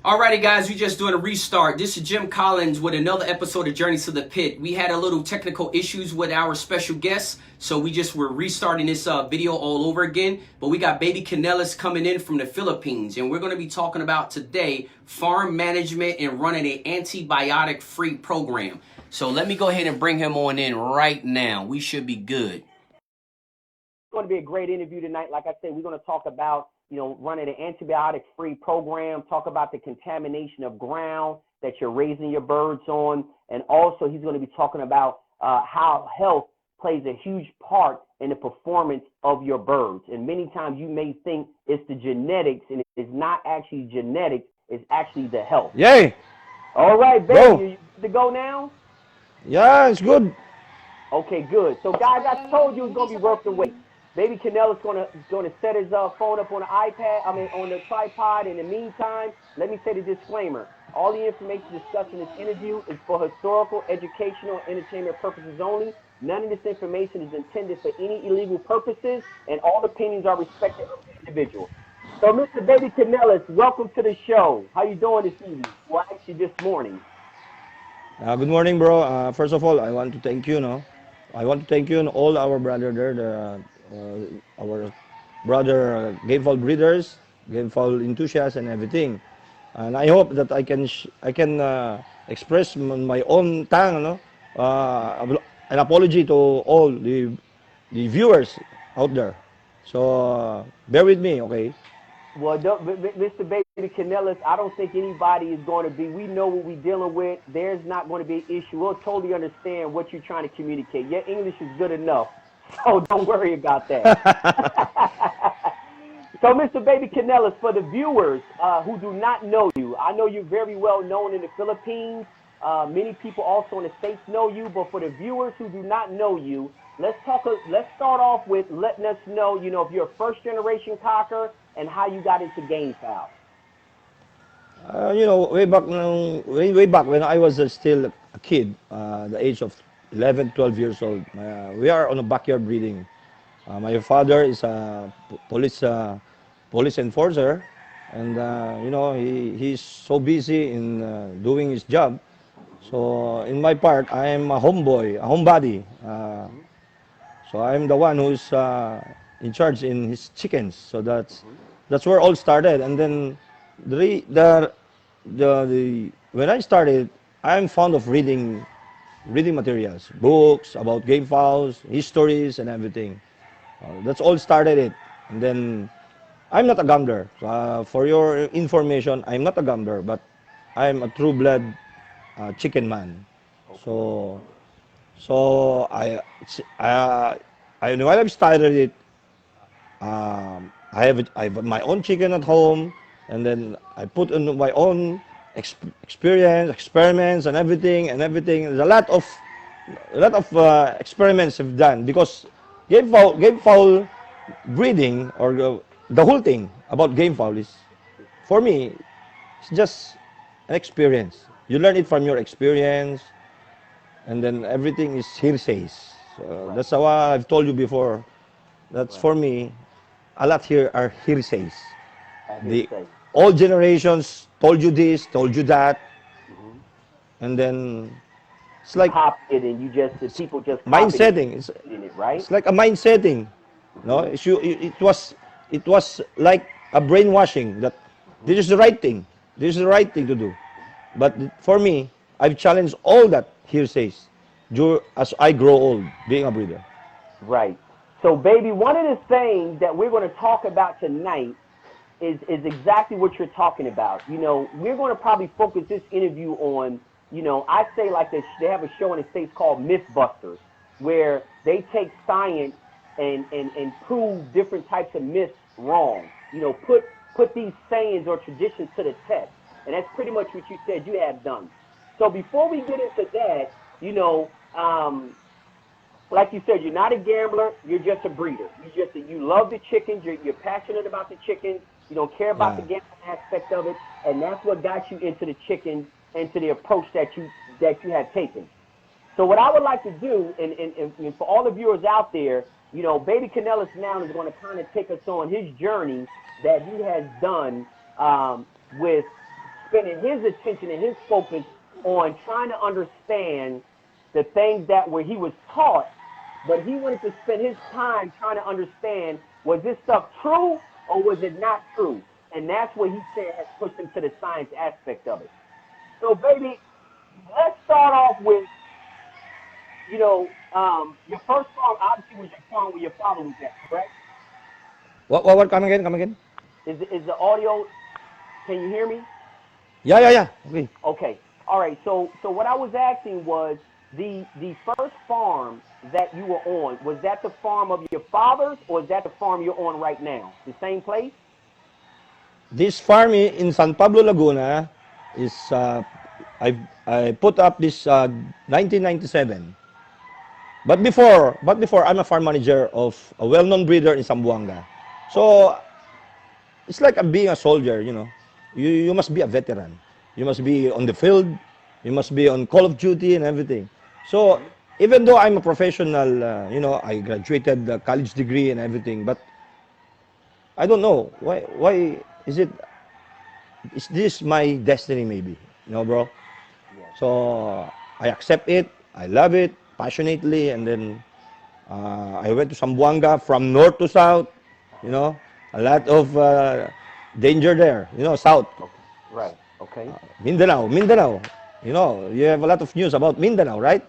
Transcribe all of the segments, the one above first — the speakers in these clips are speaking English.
Alrighty guys, we just doing a restart. This is Jim Collins with another episode of Journeys to the Pit. We had a little technical issues with our special guests, so we're restarting this video all over again. But we got Baby Canillas coming in from the Philippines, and we're going to be talking about today farm management and running an antibiotic-free program. So let me go ahead and bring him on in right now. We should be good. It's going to be a great interview tonight. Like I said, we're going to talk about running an antibiotic-free program, talk about the contamination of ground that you're raising your birds on, and also he's going to be talking about how health plays a huge part in the performance of your birds. And many times you may think it's the genetics, and it's not actually genetics, it's actually the health. Yay! All right, baby, you good to go now? Yeah, it's good. Okay, good. So, guys, I told you it's going to be worth the wait. Baby Canillas is going to set his phone up on the on the tripod. In the meantime, let me say the disclaimer. All the information discussed in this interview is for historical, educational, and entertainment purposes only. None of this information is intended for any illegal purposes, and all opinions are respected of the individual. So, Mr. Baby Canillas, welcome to the show. How you doing this evening? Well, actually, this morning. Good morning, bro. First of all, I want to thank you. I want to thank you and all our brother there, our brother Gamefowl breeders, Gamefowl enthusiasts, and everything. And I hope that I can express my own tongue, an apology to all the viewers out there. So bear with me, okay? Well, Mr. Baby Canillas, I don't think anybody is going to be. We know what we're dealing with. There's not going to be an issue. We'll totally understand what you're trying to communicate. Your English is good enough, so don't worry about that. So, Mr. Baby Canillas, for the viewers who do not know you, I know you're very well known in the Philippines. Many people also in the States know you, but for the viewers who do not know you, let's start off with letting us know, if you're a first-generation cocker and how you got into Gamefowl. Way back when I was still a kid, the age of 11, 12 years old, we are on a backyard breeding. My father is a police enforcer, and he's so busy in doing his job. So in my part, I am a homeboy, a homebody. So I'm the one who's in charge in his chickens. So that's where all started. And then when I started, I'm fond of reading materials, books about game fowls, histories, and everything. That's all started it. And then I'm not a gambler. For your information, I'm not a gambler, but I'm a true-blood chicken man. So when I've started it, I have my own chicken at home, and then I put in my own experience, experiments, and everything. There's a lot of experiments I've done because gamefowl breeding, or the whole thing about gamefowl is, for me, it's just an experience. You learn it from your experience, and then everything is hearsays. So that's how I've told you before. That's for me. A lot here are hearsays. The old generations told you this, told you that, and then it's like people just mind setting. It's like a mind setting. No, it was like a brainwashing that this is the right thing. This is the right thing to do. But for me, I've challenged all that hearsays as I grow old, being a breeder. Right. So, baby, one of the things that we're going to talk about tonight is exactly what you're talking about. We're going to probably focus this interview on, I say like this, they have a show in the States called Mythbusters, where they take science and prove different types of myths wrong. Put these sayings or traditions to the test. And that's pretty much what you said you have done. So before we get into that, like you said, you're not a gambler. You're just a breeder. You love the chickens. You're passionate about the chickens. You don't care about the gambling aspect of it, and that's what got you into the chickens, into the approach that you had taken. So what I would like to do, and for all the viewers out there, Baby Canillas now is going to kind of take us on his journey that he has done with spending his attention and his focus on trying to understand the things that where he was taught, but he wanted to spend his time trying to understand, was this stuff true or was it not true? And that's what he said has pushed him to the science aspect of it. So, baby, let's start off with, your first farm obviously was your farm where your father was at, correct? What? Come again, come again. Is the audio, can you hear me? Yeah. Okay. Okay. All right. So what I was asking was the first farm that you were on, was that the farm of your father's or is that the farm you're on right now? The same place? This farm in San Pablo, Laguna is I put up this 1997. But before I'm a farm manager of a well-known breeder in Zamboanga. So it's like being a soldier, You must be a veteran. You must be on the field. You must be on Call of Duty and everything. So even though I'm a professional, I graduated the college degree and everything, but I don't know why is this my destiny maybe, bro? Yes. So I accept it. I love it passionately, and then I went to Zamboanga from north to south. A lot of danger there. South. Okay. Right. Okay. Mindanao. You have a lot of news about Mindanao, right?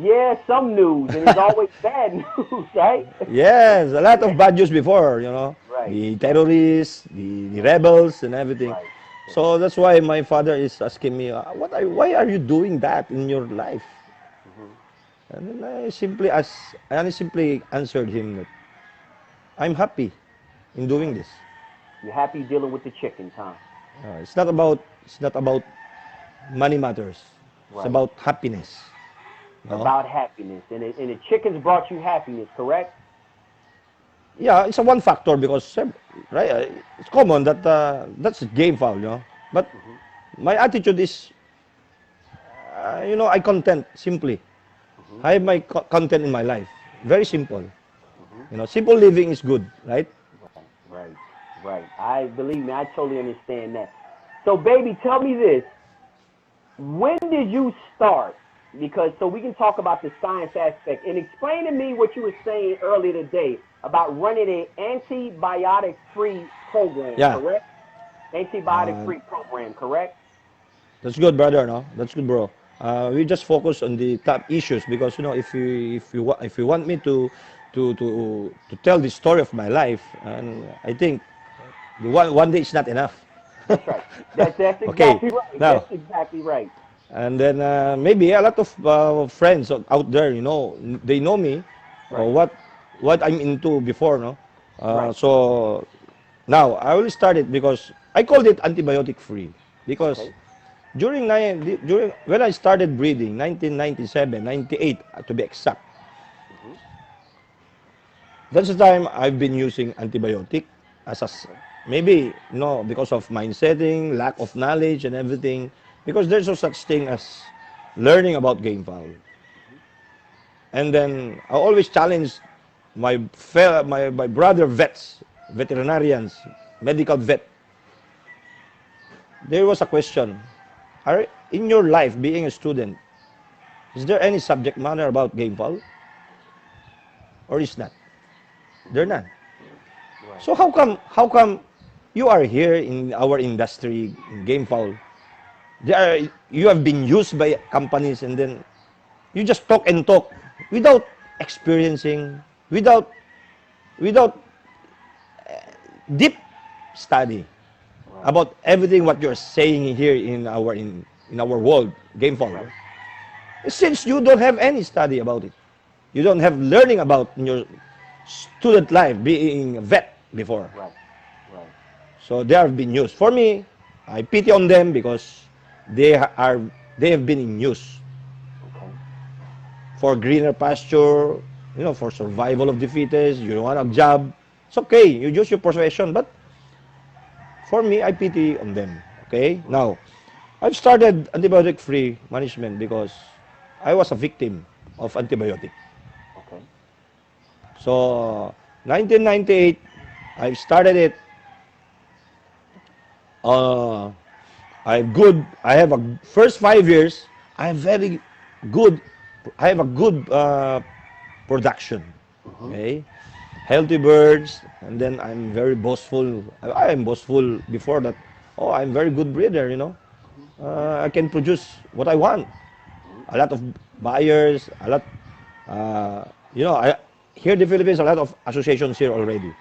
Yeah, some news, and it's always bad news, right? Yes, a lot of bad news before. Right. The terrorists, the rebels, and everything. Right. So that's why my father is asking me, why are you doing that in your life? Mm-hmm. And then I simply answered him that I'm happy in doing this. You're happy dealing with the chickens, huh? It's not about money matters. It's Right. about happiness. About happiness, and the chickens brought you happiness, correct? Yeah, it's a one factor because right, it's common that that's a game foul, But Mm-hmm. my attitude is, I content simply. Mm-hmm. I have my content in my life. Very simple. Mm-hmm. Simple living is good, right? Right. Right. I believe me. I totally understand that. So, baby, tell me this: when did you start? Because so we can talk about the science aspect and explain to me what you were saying earlier today about running an antibiotic-free program, Yeah. correct? Uh, Antibiotic-free program, correct? That's good, brother. No, that's good, bro. We just focus on the top issues because if you want me to tell the story of my life, and I think the one day is not enough. That's right. That's Okay, exactly right. now That's exactly right. and then maybe a lot of friends out there, they know me, Right. what I'm into before, no. Right. So now I will start it because I called it antibiotic free because Okay. during when I started breeding, 1997, 98 to be exact. Mm-hmm. That's the time I've been using antibiotic as Okay. maybe because of mind setting, lack of knowledge and everything. Because there's no such thing as learning about game fowl. And then I always challenge my brother vets, veterinarians, medical vet. There was a question: Are in your life being a student, is there any subject matter about game fowl, or is not? They're Mm-hmm. not. Right. So how come you are here in our industry in game fowl? You have been used by companies and then you just talk and talk without experiencing, without deep study Right. about everything what you're saying here in our world game fowl. Right. Since you don't have any study about it, you don't have learning about in your student life being a vet before. Right. Right. So they have been used. For me, I pity on them because they are they have been in use Okay. for greener pasture, for survival of the fittest. You want a job, it's okay. You use your profession, but for me, I pity on them. Okay. Mm-hmm. Now, I've started antibiotic-free management because I was a victim of antibiotic. Okay. So, 1998, I've started it. Uh, I have a first 5 years. I have very good. I have a good production. Mm-hmm. Okay, healthy birds, and then I'm very boastful. I am boastful before that. Oh, I'm very good breeder. I can produce what I want. A lot of buyers, a lot. Uh, here in the Philippines, a lot of associations here already,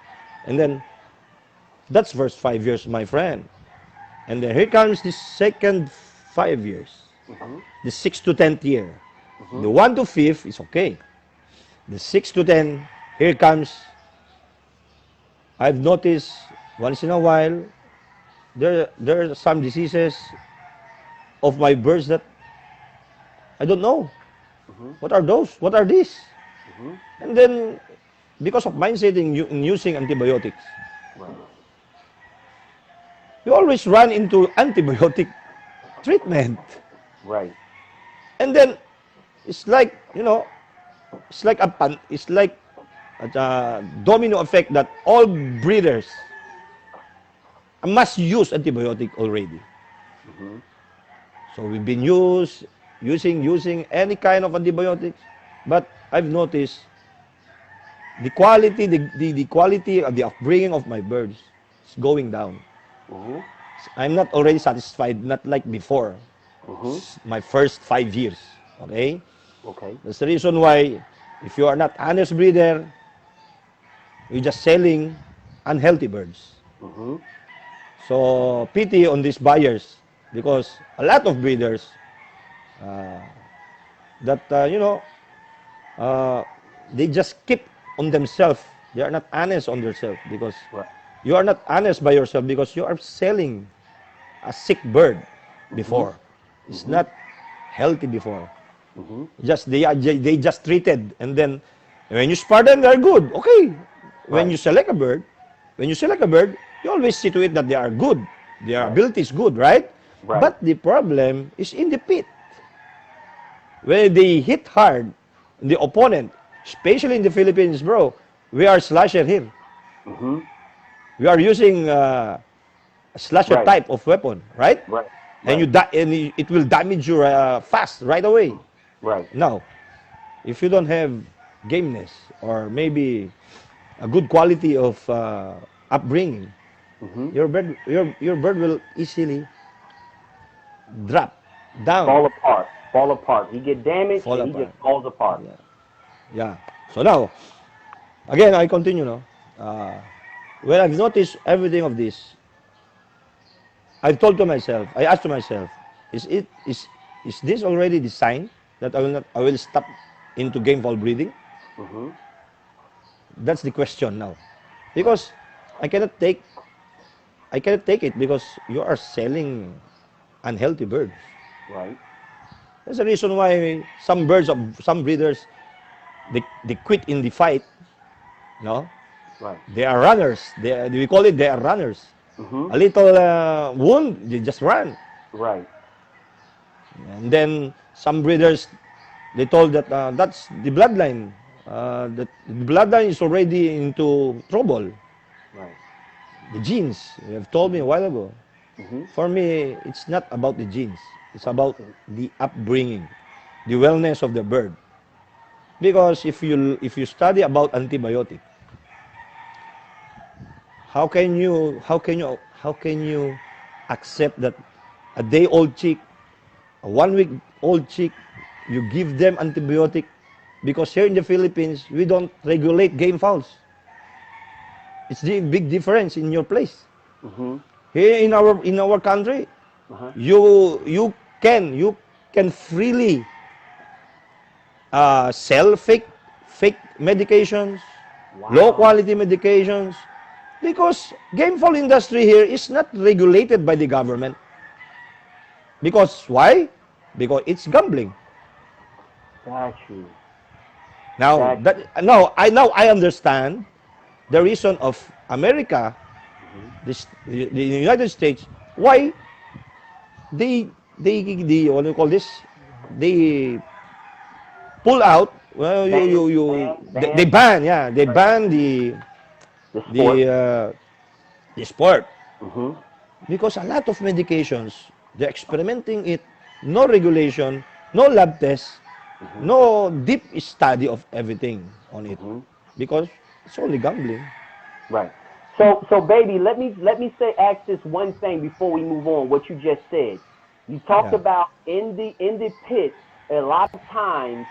and then that's first 5 years, my friend. And then here comes the second 5 years, Mm-hmm. the 6 to 10th year. Mm-hmm. The 1 to 5th is okay. The 6 to 10, here comes. I've noticed once in a while there are some diseases of my birds that I don't know. Mm-hmm. What are those? What are these? Mm-hmm. And then because of mindset in using antibiotics, Right. we always run into antibiotic treatment. Right. And then it's like, it's like a domino effect that all breeders must use antibiotic already. Mm-hmm. So we've been using any kind of antibiotics, but I've noticed the quality of the upbringing of my birds is going down. Mm-hmm. I'm not already satisfied, not like before, Mm-hmm. my first 5 years. Okay? Okay. That's the reason why if you are not honest breeder, you're just selling unhealthy birds. Mm-hmm. So pity on these buyers because a lot of breeders uh, that uh, they just keep on themselves. They are not honest on themselves because Right. you are not honest by yourself because you are selling a sick bird Mm-hmm. before. It's Mm-hmm. not healthy before. Mm-hmm. Just they just treated, and then when you spar them, they're good. Okay. When Right. you select a bird, you always see to it that they are good. Their Right. ability is good, right? Right. But the problem is in the pit. When they hit hard, the opponent, especially in the Philippines, bro, we are slasher here. Mm-hmm. We are using a slasher Right. type of weapon, right? Right. And Right. it will damage you fast right away. Right. Now, if you don't have gameness or maybe a good quality of upbringing, Mm-hmm. your bird will easily drop down, Fall apart. Fall apart. He get damaged fall and he just apart. falls apart. Yeah, yeah. So now, again, I continue. No, uh, when I've noticed everything of this, I asked to myself, is it is this already the sign that I will stop into gamefowl breeding? Mm-hmm. That's the question now, because I cannot take I cannot take it because you are selling unhealthy birds. Right. That's the reason why some breeders they quit in the fight. No, Right. they are runners. We call it they are runners. Mm-hmm. A little wound, they just run. Right. And then some breeders they told that that's the bloodline. That the bloodline is already into trouble. Right. The genes. You have told me a while ago. Mm-hmm. For me, it's not about the genes. It's about the upbringing, the wellness of the bird. Because if you study about antibiotic, how can you accept that a day old chick, a 1 week old chick, you give them antibiotic because here in the Philippines we don't regulate game fowls. It's the big difference in your place. Mm-hmm. Here in our country, Uh-huh. you can freely sell fake medications, low Wow. quality medications, because gamefowl industry here is not regulated by the government. Because why? Because it's gambling. Got you. Now Got that now I understand the reason of America, you. Mm-hmm. the United States, why they what do you call this? They pull out. Well, Ban, they ban. ban, yeah, they Right. ban The the sport. uh, the sport Mm-hmm. because a lot of medications They're experimenting it. No regulation, no lab tests, Mm-hmm. no deep study of everything on it, Mm-hmm. because it's only gambling. Right. So baby, let me say ask this one thing before we move on. What you just said, you talked Yeah. about in the pit. A lot of times,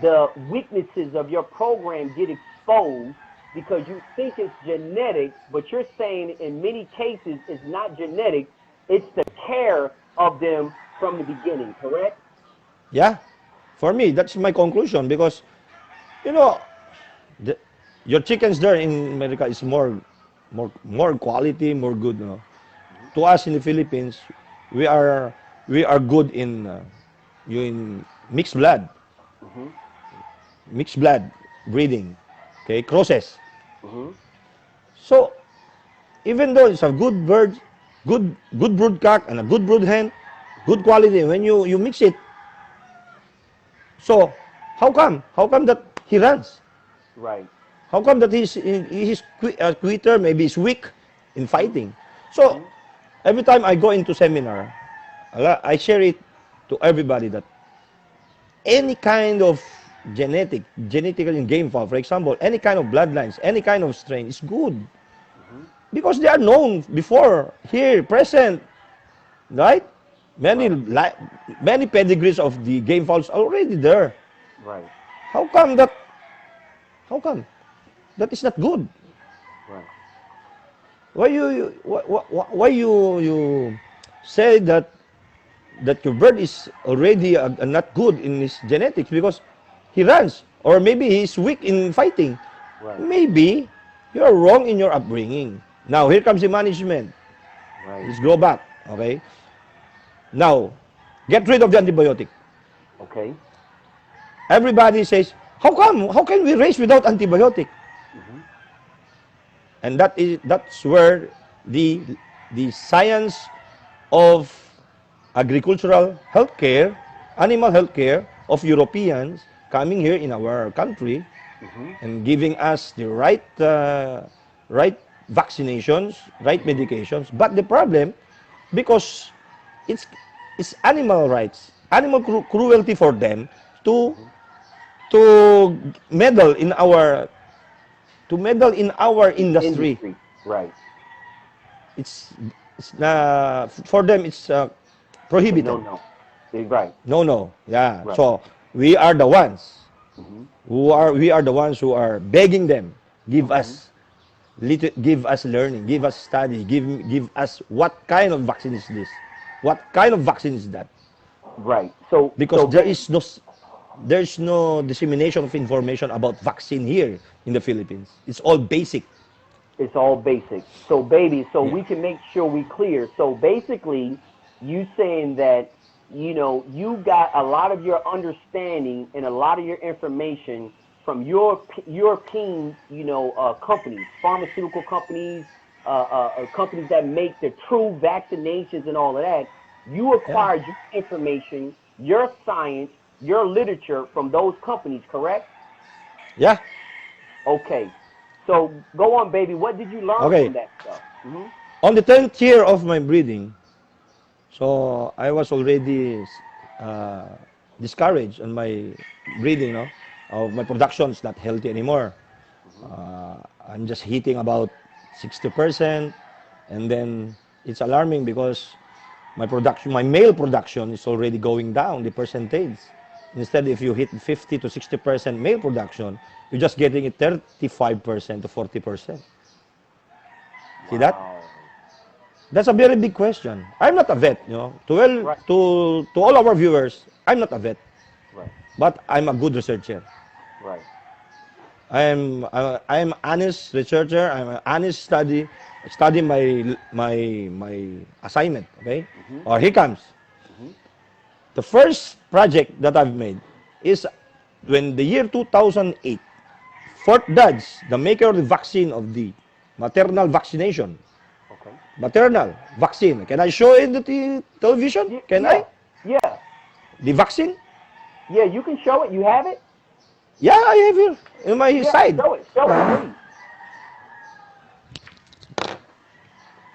the weaknesses of your program get exposed because you think it's genetic, but you're saying in many cases it's not genetic. It's the care of them from the beginning. Correct? Yeah. For me, that's my conclusion, because you know the, your chickens there in America is more quality, more good. You know. To us in the Philippines, we are we are good in Mm-hmm. mixed blood breeding, okay, crosses. Mm-hmm. So even though it's a good bird, good brood cock and a good brood hen, Mm-hmm. good quality, when you mix it, so how come that he runs? Right. How come that he's a quitter? Maybe he's weak in Mm-hmm. fighting. So Mm-hmm. every time I go into seminar, I share it to everybody that any kind of genetical in game fowl, for example, any kind of bloodlines, any kind of strain is good, Mm-hmm. because they are known before, here, present, right? Many Right. many pedigrees of the game fowls are already there. Right. How come that? How come that is not good? Right. Why you say that your bird is already not good in his genetics because he runs, or maybe he's weak in fighting? Right. Maybe you're wrong in your upbringing. Now here comes the management. Right. Let's go back. Okay. Now get rid of the antibiotic. Okay. Everybody says, how come? How can we raise without antibiotic? Mm-hmm. And that's where the the science of agricultural healthcare, animal healthcare of Europeans coming here in our country Mm-hmm. and giving us the right vaccinations, right Mm-hmm. medications. But the problem, because it's it's animal rights, animal cruelty for them to Mm-hmm. to meddle in our industry. Industry. Right. It's for them it's It's a prohibited. no-no. Right. No, no, yeah. Right. So we are the ones Mm-hmm. we are the ones who are begging them, give Mm-hmm. us give us learning, give us study, give us what kind of vaccine is this, what kind of vaccine is that, Right. So because so baby, there's no dissemination of information about vaccine here in the Philippines. It's all basic. it's all basic. So baby, so Yeah. we can make sure we clear. So basically, you saying that you got a lot of your understanding and a lot of your information from European companies, pharmaceutical companies, companies that make the true vaccinations and all of that. You Yeah. acquired your information, your science, your literature from those companies, correct? Yeah. Okay. So go on, baby. What did you learn Okay. from that stuff? Hmm. On the 10th year of my breeding, so I was already uh, discouraged on my breeding, no? Of my production is not healthy anymore. Hmm. I'm just hitting about 60%, and then it's alarming because my male production is already going down, the percentage. Instead, if you hit 50 to 60% male production, you're just getting it 35% to 40%. See that? Wow. That's a very big question. I'm not a vet, you know. Right. To all our viewers, I'm not a vet, Right. but I'm a good researcher. Right. I'm honest researcher. I'm an honest study my assignment. Okay, Hmm. or here comes Hmm. the first project that I've made is when the year 2008. Fort Dodge, the maker of the vaccine of the maternal vaccination, Okay. maternal vaccine. Can I show it to the television? Yeah. Can I? Yeah. Yeah. The vaccine? Yeah. You can show it. You have it. Yeah, I have here in my Yeah. side. Show it. Show it, please.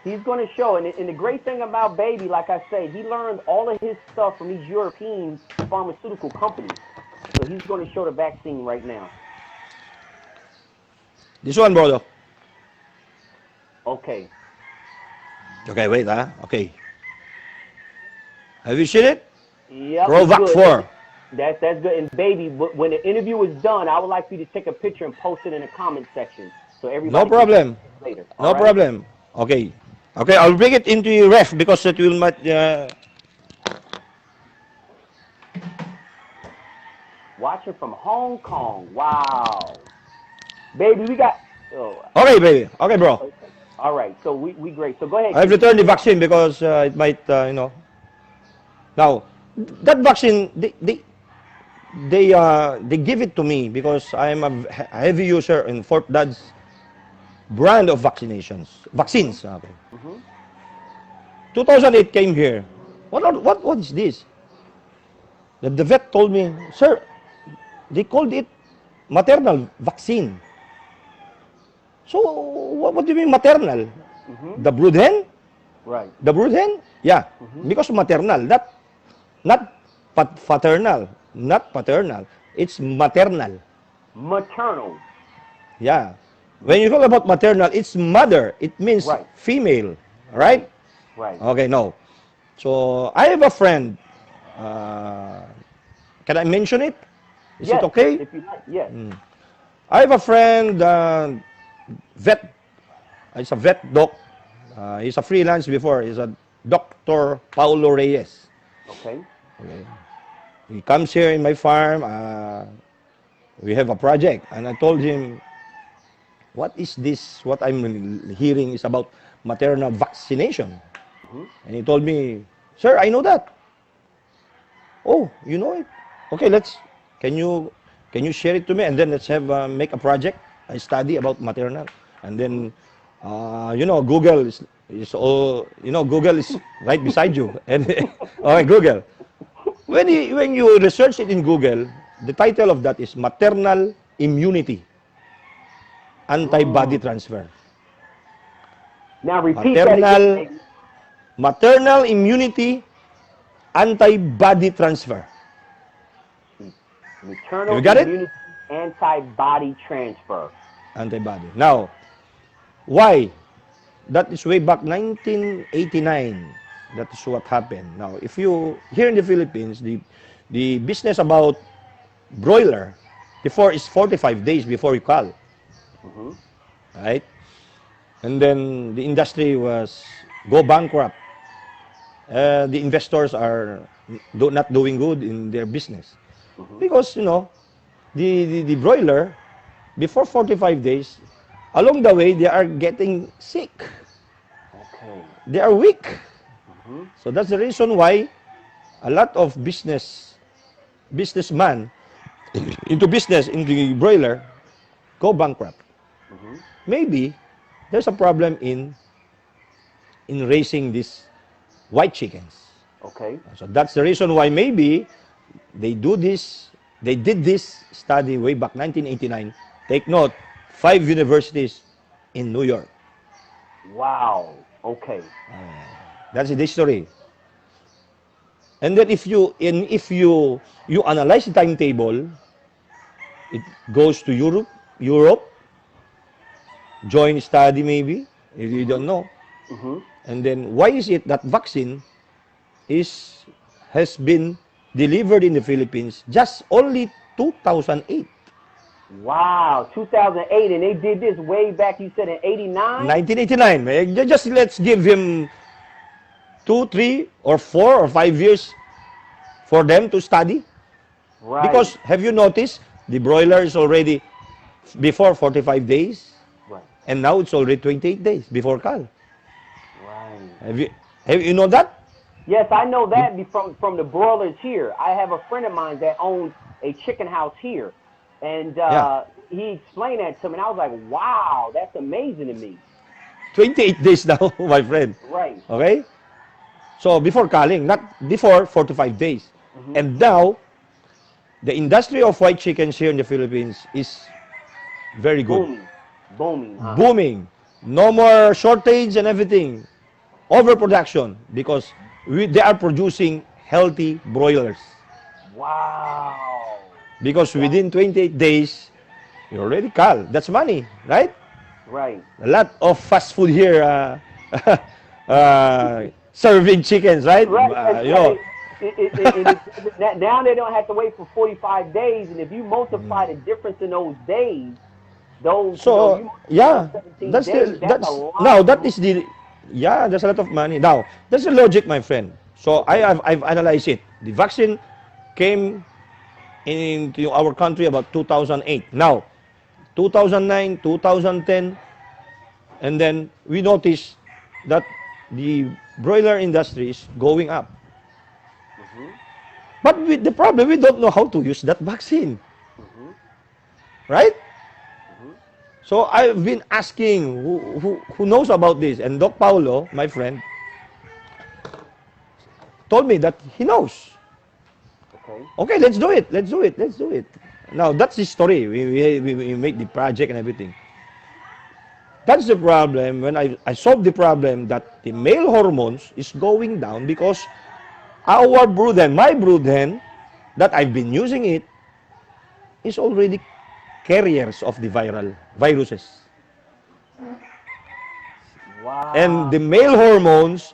He's going to show. And the great thing about Baby, like I say, he learned all of his stuff from these European pharmaceutical companies. So he's going to show the vaccine right now. This one, brother. Okay. Okay, wait, okay. Have you seen it? Yep. Provac 4. That's good. And Baby, when the interview is done, I would like for you to take a picture and post it in the comment section so everybody. No problem. Later. No problem. Okay. Okay, I'll bring it into your ref because it will not. Watching from Hong Kong. Wow. Baby, we got. Oh. Okay, baby. Okay, bro. Okay. All right. So we great. So go ahead. I've returned the vaccine because it might, Now, that vaccine, they give it to me because I'm a heavy user in Fort Dodge brand of vaccines. Okay. 2008 came here. What is this? The vet told me, sir, they called it maternal vaccine. So what do you mean maternal? The brood hen? Right. The brood hen? Yeah, because maternal, not paternal, not paternal. It's maternal. Maternal. Yeah. When you talk about maternal, it's mother. It means female, right? Right. Okay, no. So I have a friend. Can I mention it? Is it okay? If you like, yes. I have a friend, vet. He's a vet doc. He's a freelance before. He's a Dr. Paulo Reyes. Okay. He comes here in my farm. We have a project. And I told him, what is this? What I'm hearing is about maternal vaccination. And he told me, sir, I know that. Oh, you know it? Okay, can you share it to me? And then let's have, make a project. I study about maternal. And then, Google is all, Google is right beside you. And, okay, Google. When you research it in Google, the title of that is Maternal Immunity, Antibody Transfer. Now repeat that again. Maternal Immunity, Antibody Transfer. Maternal You got it? Immunity Antibody Transfer. Antibody. Now, why? That is way back 1989. That is what happened. Now, if you, here in the Philippines, the business about broiler, before is 45 days before you cull. Right? And then the industry was go bankrupt. The investors are not doing good in their business. Because, the broiler, before 45 days, along the way, they are getting sick. Okay. They are weak. So that's the reason why a lot of businessmen into business in the broiler go bankrupt. Maybe there's a problem in raising these white chickens. Okay. So that's the reason why maybe they did this study way back 1989. Take note, 5 universities in New York. Wow. Okay. That's the history. And then if you analyze the timetable, it goes to Europe, joint study maybe, you don't know. And then why is it that vaccine has been delivered in the Philippines just only 2008? Wow, 2008, and they did this way back, you said in 89? 1989. Just let's give him 2, 3, or 4 or 5 years for them to study. Right. Because have you noticed the broiler is already before 45 days, right, and now it's already 28 days before cull. Right. Have you know that? Yes, I know that from the broilers here. I have a friend of mine that owns a chicken house here, and he explained that to me, and I was like, wow, that's amazing to me. 28 days now, my friend. Right. Okay? So before culling, not before 45 days. And now, the industry of white chickens here in the Philippines is very good. Booming. Booming. No more shortage and everything. overproduction because they are producing healthy broilers. Wow. Because That within 28 days, you're already Cal. That's money, right? right. A lot of fast food here serving chickens, right? Right. You know, And now they don't have to wait for 45 days. And if you multiply the difference in those days, so you multiply those yeah, 17 days, that's a that's lot now of that money. is the yeah, there's a lot of money. Now, that's the logic, my friend. So Okay. I've analyzed it. The vaccine came into our country about 2008. Now, 2009, 2010, and then we noticed that the broiler industry is going up. Mm-hmm. But the problem, we don't know how to use that vaccine, Mm-hmm. right? Mm-hmm. So I've been asking who knows about this, and Doc Paulo, my friend, told me that he knows. Okay. Okay, let's do it. Let's do it. Let's do it. Now that's the story. We make the project and everything. That's the problem. When I solved the problem that the male hormones is going down because our brood hen, my brood hen, that I've been using it, is already carriers of the viruses. And Wow. the male hormones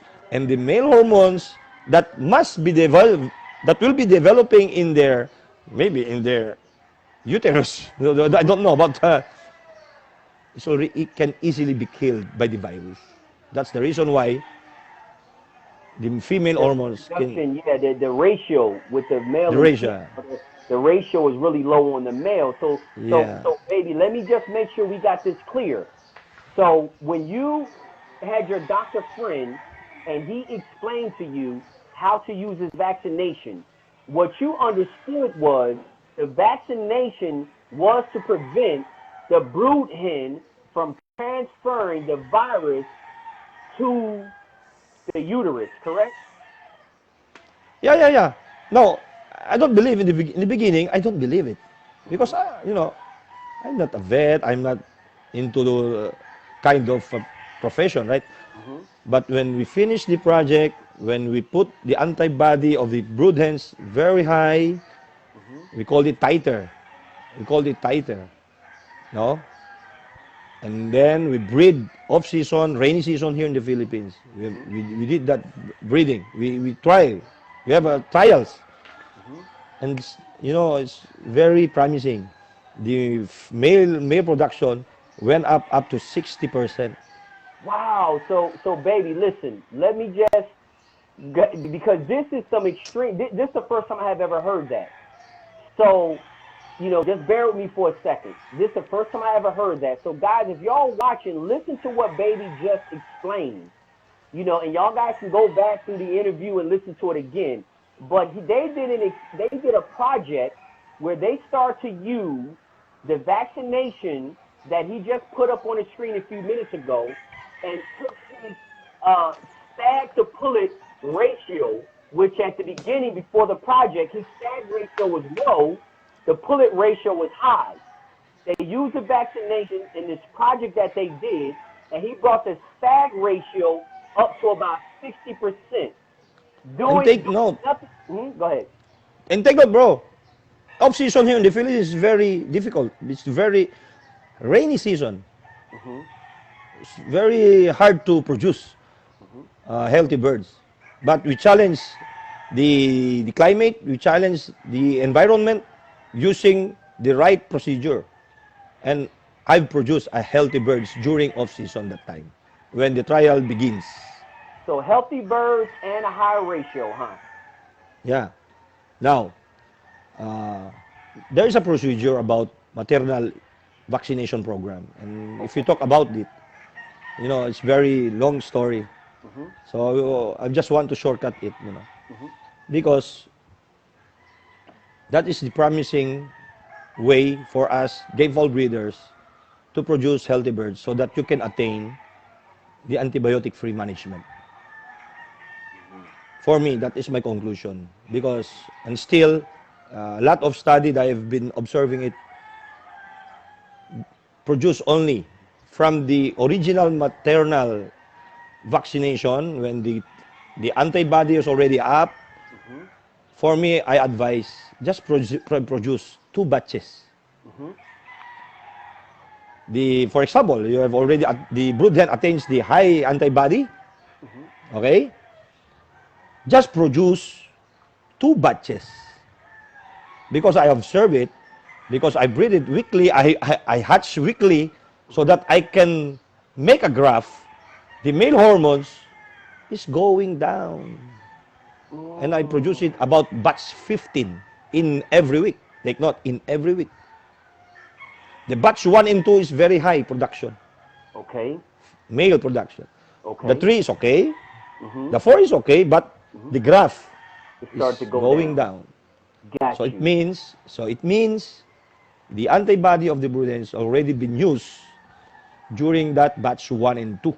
that must be developed, that will be developing in their, maybe in their uterus. I Mm-hmm. don't know, but so it can easily be killed by the virus. That's the reason why the female The hormones can, production, yeah, the ratio with the the male and ratio. female, the ratio is really low on the male. Yeah. So, baby, let me just make sure we got this clear. So, when you had your doctor friend and he explained to you how to use this vaccination, what you understood was the vaccination was to prevent the brood hen from transferring the virus to the uterus, correct? Yeah, yeah, yeah. No, I don't believe in in the beginning. I don't believe it because Mm-hmm. I'm not a vet. I'm not into the kind of profession, right? Mm-hmm. But when we finish the project, when we put the antibody of the brood hens very high, Mm-hmm. we call it titer. We call it titer, no? And then we breed off season, rainy season here in the Philippines. Mm-hmm. We did that breeding. We try. We have trials. Mm-hmm. And it's very promising. The male production went up to 60%. Wow. So, baby, listen. Let me just because this is some extreme. This is the first time I have ever heard that. So, just bear with me for a second. This is the first time I ever heard that. So, guys, if y'all watching, listen to what Baby just explained. And y'all guys can go back through the interview and listen to it again. But they did a project where they start to use the vaccination that he just put up on the screen a few minutes ago, and took his uh, stag to pullet ratio, which at the beginning before the project, his stag ratio was low, the pullet ratio was high. They used the vaccination in this project that they did, and he brought the stag ratio up to about 60%. And Doing take note. nothing. Go ahead. And take note, bro. Off season here in the Philippines is very difficult. It's very rainy season. Hmm. It's very hard to produce Hmm. healthy birds. But we challenge the climate, we challenge the environment using the right procedure. And I've produced a healthy birds during off season that time when the trial begins. So healthy birds and a high ratio, huh? Yeah. Now, uh, there is a procedure about maternal vaccination program, and if you Okay. talk about it, it's very long story. Hmm. So I just want to shortcut it, Hmm. because that is the promising way for us gamefowl breeders to produce healthy birds so that you can attain the antibiotic-free management. Hmm. For me, that is my conclusion. Because, and still, a lot of study that I've been observing it produce only from the original maternal vaccination, when the antibody is already up, for me, I advise just produce 2 batches. For example, you have already the brood hen attains the high antibody. Okay, just produce 2 batches, because I observe it, because I breed it weekly, I hatch weekly, so that I can make a graph. The male hormones is going down, and I produce it about batch 15 in every week. Like, not in every week. The batch 1 and 2 is very high production, Okay. male production. Okay. The 3 is okay. The 4 is okay, but the graph It is starts to go going down. Got So you. it means the antibody of the brood hen has already been used during that batch 1 and 2.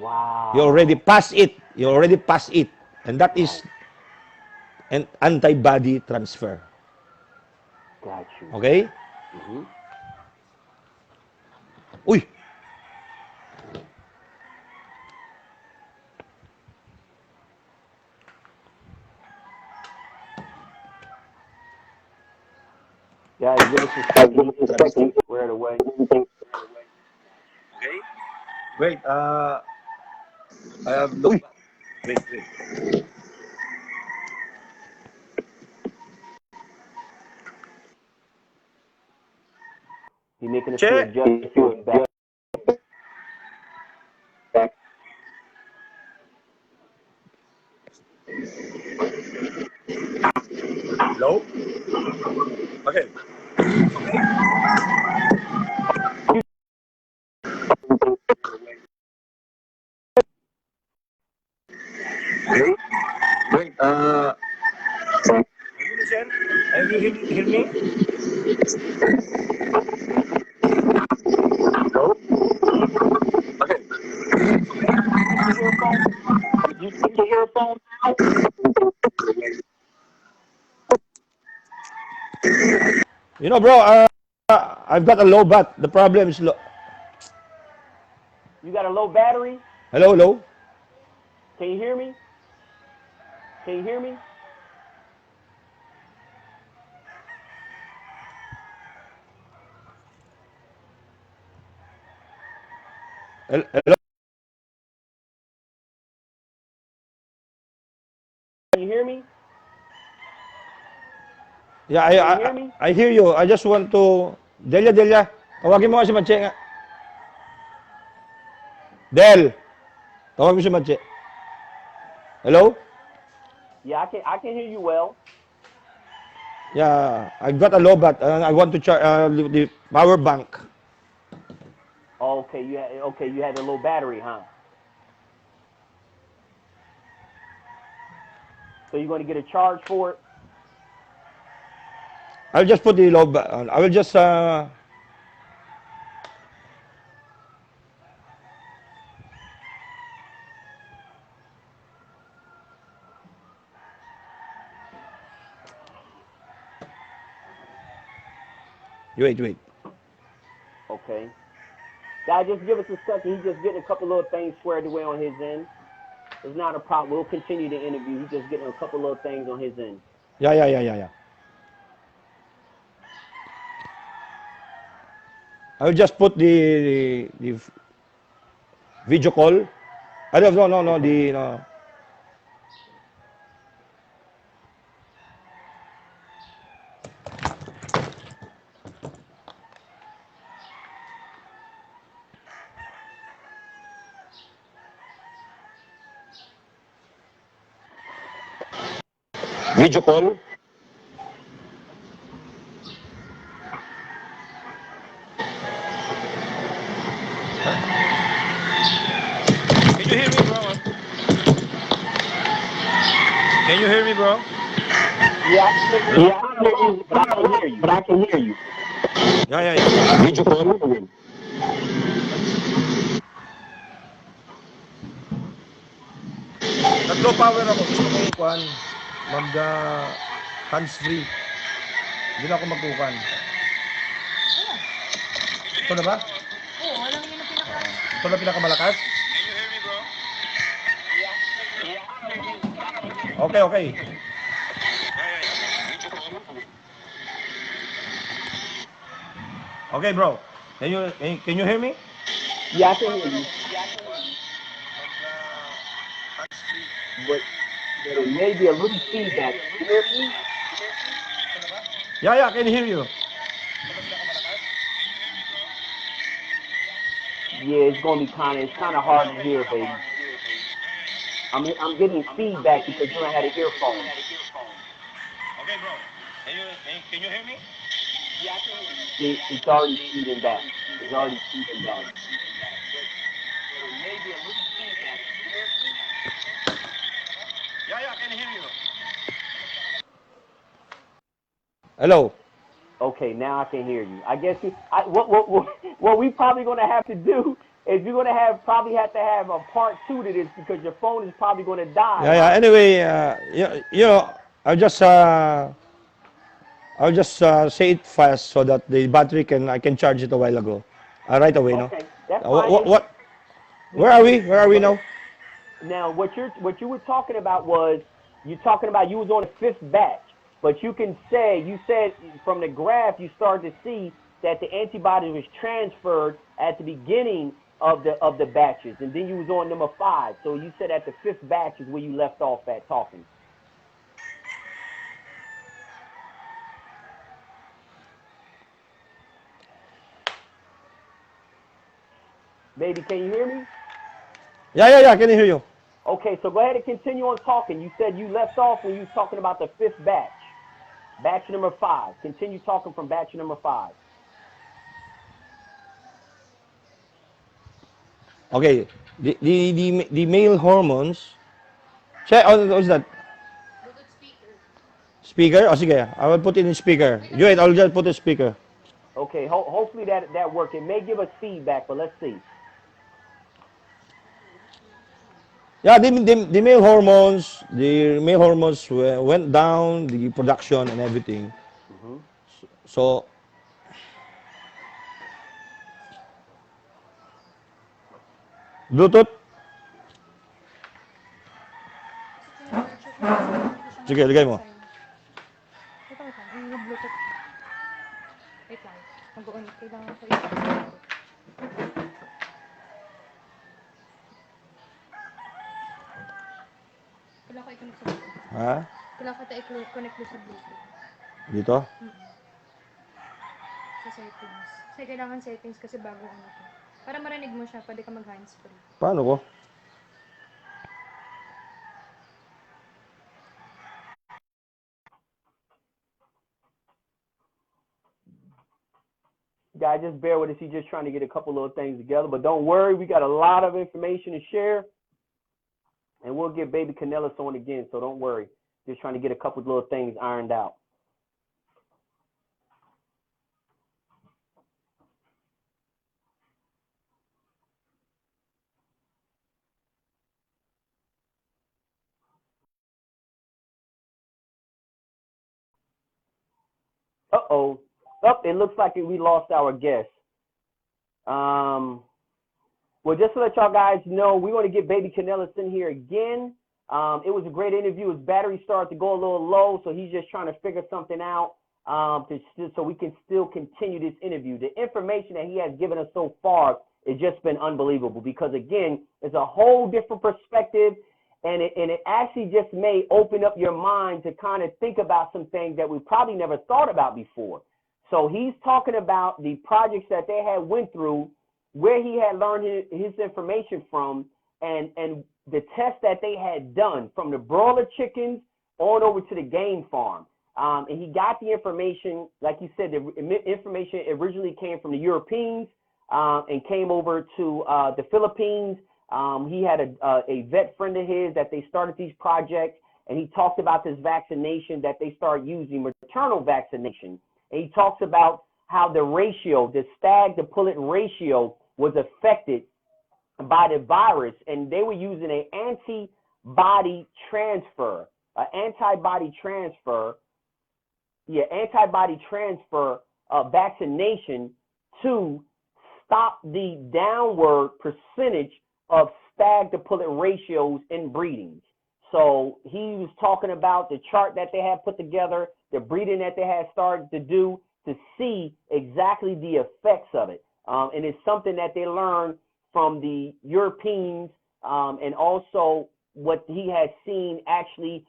Wow. You already passed it. You already passed it. And that is an antibody transfer. Got you. Okay? Uy! Guys, give us a second. Square it away. Okay. Wait, I have looked. Wait. You're making us Check. adjust to it back. Hello? Okay. Okay. Wait, can you listen? Can you hear me? Hello? Okay. You take your earphones out? You know, bro, I've got a low bat. The problem is low. You got a low battery? Hello? Can you hear me? Can you hear me? Hello? Can you hear me? Yeah, Can you hear me? I hear you. I just want to... Delia, tawagin mo nga si Matche nga. Del, tawagin mo si Matche. Hello? Yeah, I can hear you well. Yeah, I've got a low bat. I want to charge the power bank. Oh, okay, you had a low battery, huh? So you're going to get a charge for it? I'll just put the low bat on. I will just wait. Okay. Guys, just give us a second. He's just getting a couple little things squared away on his end. It's not a problem. We'll continue the interview. He's just getting a couple little things on his end. Yeah. I will just put the video call. I don't no Okay. the no. Video call. Can you hear me, bro? Can you hear me, bro? Yeah, I can hear you, but I can hear you. Yeah. Video call. Nag-low power ako. Gusto kong kuhan. Hands-free. Hindi na ako magkukan. Ito na ba? Oo, alam niyo na pinaka... Ito na pinakamalakas? Okay, okay. Okay, bro. Can you hear me? Yeah, I can hear you. But it may be a little feedback. Can you hear me? Yeah, I can hear you. Yeah, it's kind of hard to hear, baby. I'm getting feedback because you don't have an earphone. Okay, bro. Can you hear me? It's already feeding back. It's already feeding back. Yeah, I can hear you. Hello. Okay, now I can hear you. I guess what we probably gonna have to do is we're gonna probably have to have a part 2 to this because your phone is probably gonna die, Yeah, yeah. huh? Anyway, you know, I'll just say it fast so that the battery I can charge it a while ago, right away, no. Okay, that's What, fine. what, And what? Where are we? Where are we now? now what you were talking about was you talking about you was on the 5th batch, but you said from the graph you started to see that the antibody was transferred at the beginning of the batches, and then you was on number 5. So you said at the 5th batch is where you left off at talking. Baby, can you hear me? Yeah. Can you hear you? Okay, so go ahead and continue on talking. You said you left off when you was talking about the 5th batch, batch number 5. Continue talking from batch number 5. Okay. The male hormones. Check. Oh, what's that? Speaker? Oh, sige. I will put it in speaker. Wait, I'll just put it in speaker. Okay, hopefully that work. It may give us feedback, but let's see. Yeah, the male hormones went down, the production and everything. Mm-hmm. So, Bluetooth? Sige, ligay mo. Ito, yung Bluetooth. Wait lang. Mag-on. Kailangan ko i-Bluetooth. Kailangan ko i-connect sa Bluetooth. Ha? Kailangan ko i-connect sa Bluetooth. Dito? Sa settings. Kasi kailangan settings kasi bago ano to. Para marinig mo siya, pwede ka mag-hands-free. Paano ko? Guys, just bear with us. He's just trying to get a couple little things together. But don't worry, we got a lot of information to share. And we'll get Baby Canillas on again, so don't worry. Just trying to get a couple little things ironed out. Uh-oh. Oh, it looks like we lost our guest. Well, just to let y'all guys know, we want to get Baby Canillas in here again. It was a great interview. His battery started to go a little low, so he's just trying to figure something out so we can still continue this interview. The information that he has given us so far has just been unbelievable because, again, it's a whole different perspective, and it actually just may open up your mind to kind of think about some things that we probably never thought about before. So he's talking about the projects that they had went through, where he had learned his information from, and the tests that they had done from the broiler chickens on over to the game farm. And he got the information, like you said, the information originally came from the Europeans and came over to the Philippines. He had a vet friend of his that they started these projects, and he talked about this vaccination that they started using, maternal vaccination. And he talks about how the ratio, the stag to pullet ratio, was affected by the virus, and they were using an antibody transfer vaccination to stop the downward percentage of stag to pullet ratios in breedings. So he was talking about the chart that they had put together, the breeding that they had started to do to see exactly the effects of it. And it's something that they learned from the Europeans, and also what he has seen actually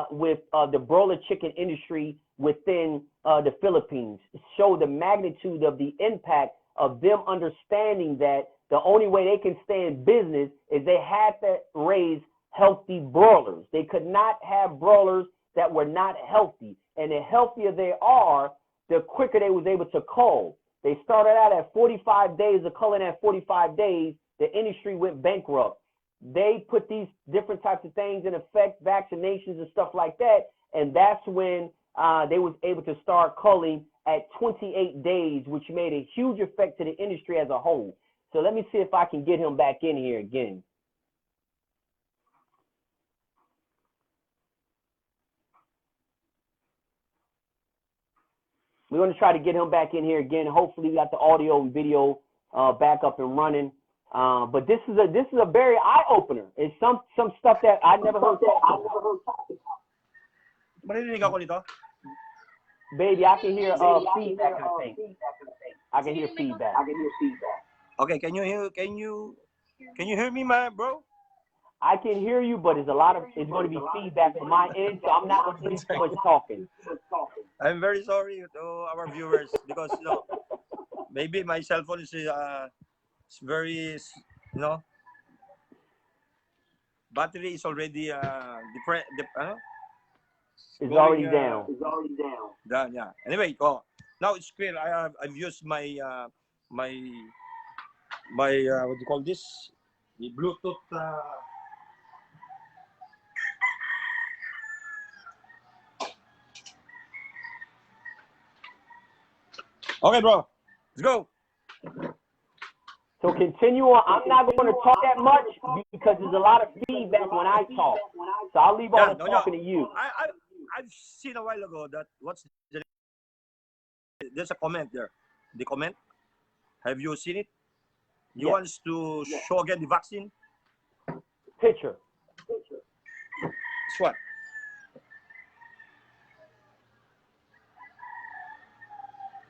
with the broiler chicken industry within the Philippines. Show the magnitude of the impact of them understanding that the only way they can stay in business is they had to raise healthy broilers. They could not have broilers that were not healthy. And the healthier they are, the quicker they was able to cull. They started out at 45 days, the culling at 45 days, the industry went bankrupt. They put these different types of things in effect, vaccinations and stuff like that, and that's when they was able to start culling at 28 days, which made a huge effect to the industry as a whole. So let me see if I can get him back in here again. We're going to try to get him back in here again. Hopefully we got the audio and video back up and running. But this is a very eye opener. It's some stuff that I never heard talked about. Marinig ako dito? Baby, I can hear feedback, I think. I can hear feedback. Okay, can you hear me, my bro? I can hear you, but it's going to be feedback from my end, so I'm not going to do too much talking. I'm very sorry to our viewers because maybe my cell phone is very battery is already it's already down. Done, yeah. Anyway, now it's clear. I've used my what do you call this? The Bluetooth. Okay, bro. Let's go. So continue on. I'm not going to talk that much because there's a lot of feedback when I talk. So I'll leave all the talking to you. I've seen a while ago that there's a comment there. The comment. Have you seen it? He wants to show again the vaccine. Picture. This one.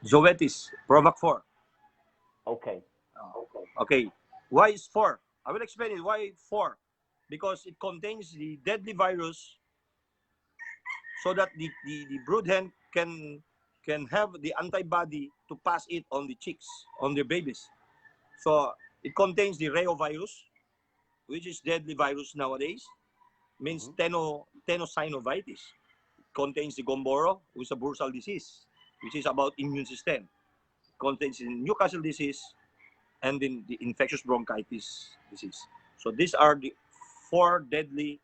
Zoetis, Provac 4. Okay. Okay. Why is 4? I will explain it. Why 4? Because it contains the deadly virus so that the brood hen can have the antibody to pass it on the chicks, on their babies. So it contains the reovirus, which is deadly virus nowadays. Means tenosynovitis. Contains the gomboro, which is a bursal disease, which is about immune system. Contains the Newcastle disease and then the infectious bronchitis disease. So these are the 4 deadly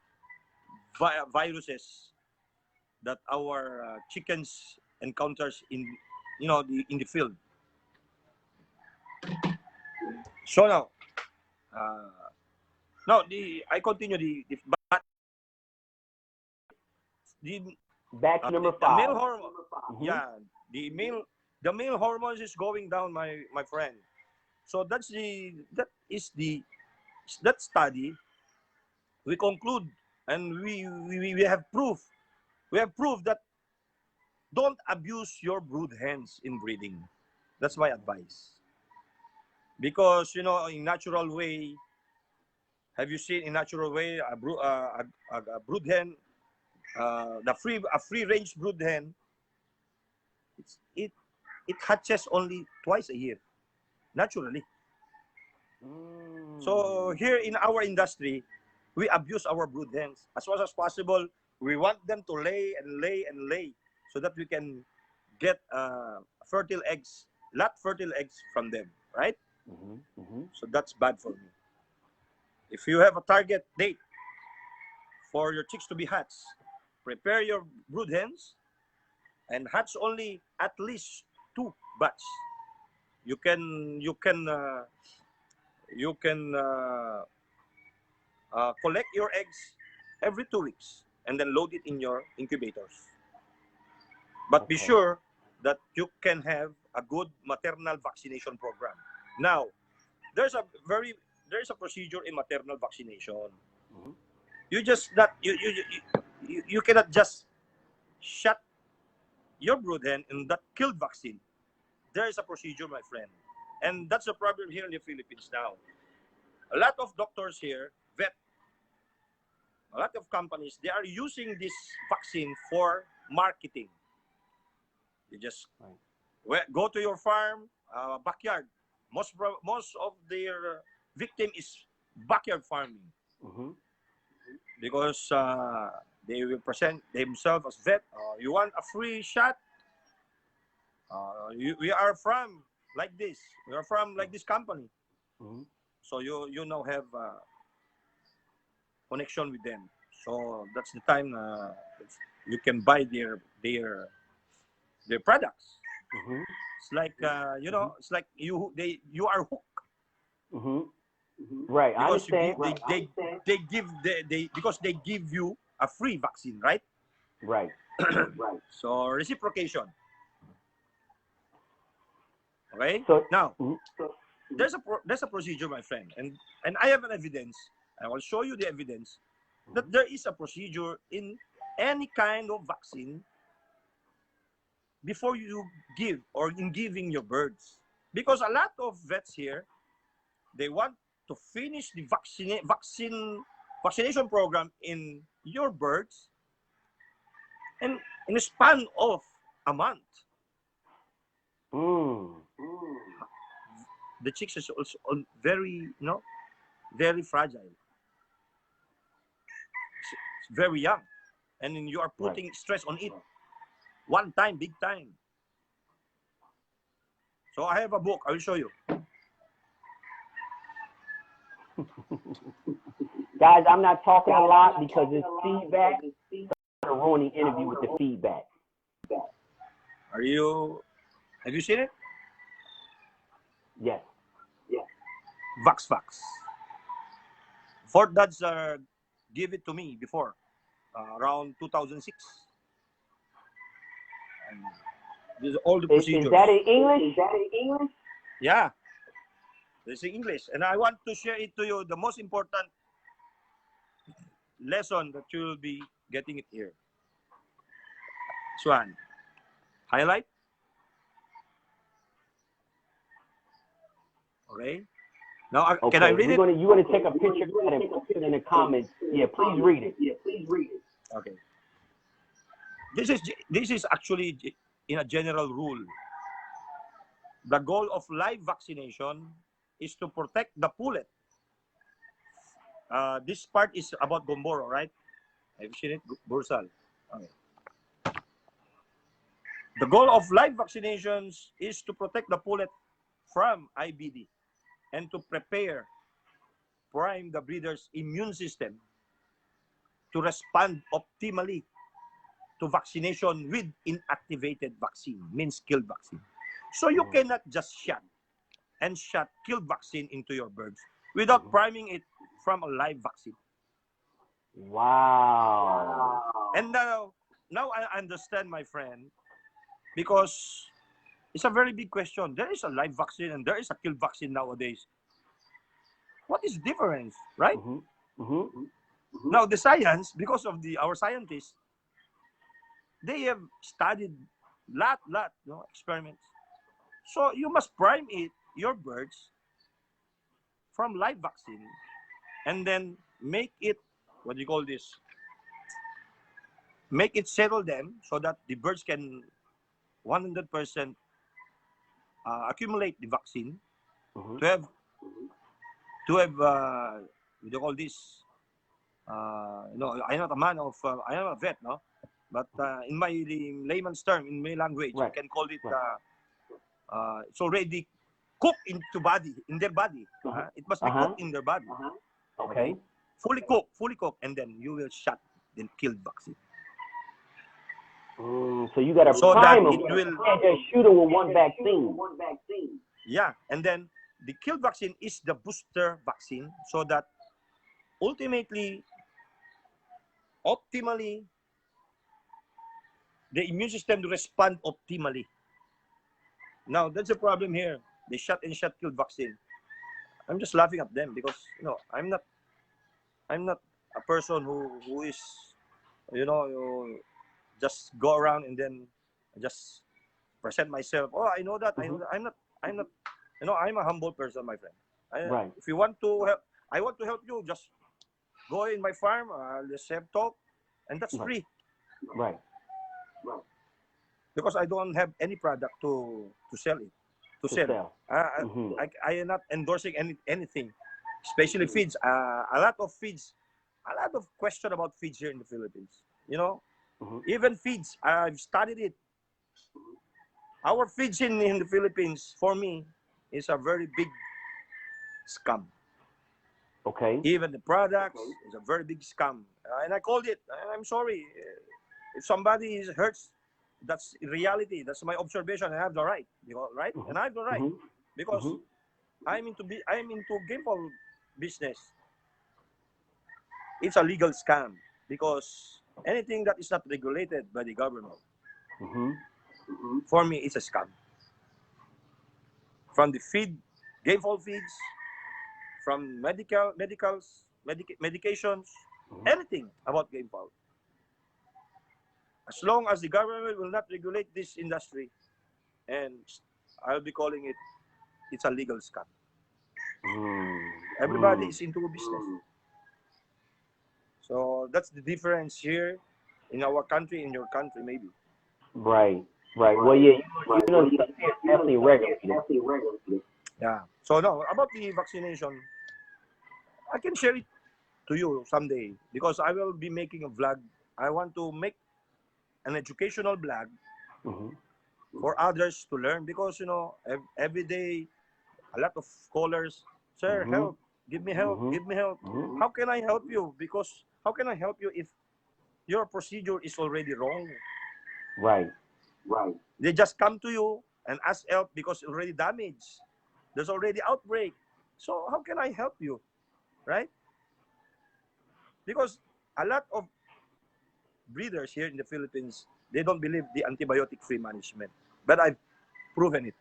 viruses that our chickens encounters in the field. So now I continue the batch number 5. The male hormone. Mm-hmm. Yeah, the male hormones is going down, my friend. So that study we conclude, and we have proof. We have proof that don't abuse your brood hens in breeding. That's my advice. Because in natural way, have you seen in natural way a brood hen, a free range brood hen? It hatches only twice a year, naturally. So here in our industry, we abuse our brood hens as much as possible. We want them to lay and lay and lay so that we can get fertile eggs, fertile eggs from them, right? So that's bad for me. If you have a target date for your chicks to be hatched, prepare your brood hens and hatch only at least 2 batch. You can collect your eggs every 2 weeks and then load it in your incubators. But be sure that you can have a good maternal vaccination program. Now, there's a procedure in maternal vaccination. Mhm. You just not you cannot just shut your brood hen in that killed vaccine. There is a procedure, my friend, and that's the problem here in the Philippines now. A lot of doctors here, a lot of companies, they are using this vaccine for marketing. You just go to your farm, backyard. Most of their victim is backyard farming Mhm. because they will present themselves as vet. You want a free shot? We are from like this. We are from like this company. Mhm. So you now have connection with them. So that's the time you can buy their products. Mhm. It's like it's like you are hooked Mhm. Right. I because understand. they give they because they give you a free vaccine, right? Right. So reciprocation. Okay. So. Now Mhm. there's a procedure, my friend, and I have an evidence. I will show you the evidence that there is a procedure in any kind of vaccine before you give or in giving your birds. Because a lot of vets here, they want to finish the vaccination program in your birds and in a span of a month. Mm. The chicks is also very, very fragile. It's very young. And then you are Right. putting stress on it. One time, big time. So I have a book. I will show you. Guys, I'm not talking a lot because it's feedback. So I'm gonna ruin the interview with the feedback. Have you seen it? Yes. Vax. Fort Dodge gave it to me before, around 2006. And these are all the procedures. Is that in English? Yeah, this is English. And I want to share it to you, the most important lesson that you will be getting it here. This one. Highlight. Okay. Now, Okay. can I read it? You're gonna take a picture of that and put it in the comments. Yeah, please read it. Okay. This is actually in a general rule. The goal of live vaccination is to protect the pullet. This part is about Gomboro, right? Have you seen it? Bursal. Okay. The goal of live vaccinations is to protect the pullet from IBD and to prime the breeder's immune system to respond optimally to vaccination with inactivated vaccine, means killed vaccine. So you cannot just shot killed vaccine into your birds without priming it from a live vaccine. Wow. And now I understand, my friend, because it's a very big question. There is a live vaccine and there is a killed vaccine nowadays. What is the difference, right? Now the science, because of our scientists, they have studied lot experiments. So you must prime your birds from live vaccine and then make it, what do you call this? Make it settle them so that the birds can 100% accumulate the vaccine to have what do you call this? I'm not a man of, I am a vet, no? But in my layman's term, in my language, I can call it, it's already cooked in their body. It must be cooked in their body. Okay. Fully cooked, and then you will shot the killed vaccine. So you got to prime them. You can't just shoot them with one vaccine. Yeah, and then the killed vaccine is the booster vaccine, so that optimally, the immune system to respond optimally. Now, that's the problem here. they shot and shot killed vaccine. I'm just laughing at them because I'm not a person who is just go around and then just present myself. Oh, I know that. I know that. I'm not. I'm a humble person, my friend. Right. If you want to help, I want to help you. Just go in my farm. Let's have talk, and that's free. Right. Because I don't have any product to sell it. To sell. I am not endorsing anything, especially feeds. A lot of feeds, a lot of question about feeds here in the Philippines. Even feeds. I've studied it. Our feeds in the Philippines, for me, is a very big scam. Okay. Even the products is a very big scam. And I called it. I'm sorry. If somebody is hurts, that's reality. That's my observation. I have the right. Right? And I have the right. Because I'm into Gamefowl business. It's a legal scam. Because anything that is not regulated by the government, for me, it's a scam. From the feed, Gamefowl feeds, from medications, anything about Gamefowl. As long as the government will not regulate this industry, and I'll be calling it, it's a legal scam. Everybody is into business. So that's the difference here in our country, in your country, maybe. Right. Well, yeah, definitely regulated. Yeah. So now about the vaccination, I can share it to you someday because I will be making a vlog. I want to make an educational blog for others to learn because every day a lot of callers, sir, help, give me help, give me help. How can I help you? Because how can I help you if your procedure is already wrong? Right. They just come to you and ask help because it's already damaged. There's already outbreak. So how can I help you? Right? Because a lot of breeders here in the Philippines, they don't believe the antibiotic-free management. But I've proven it.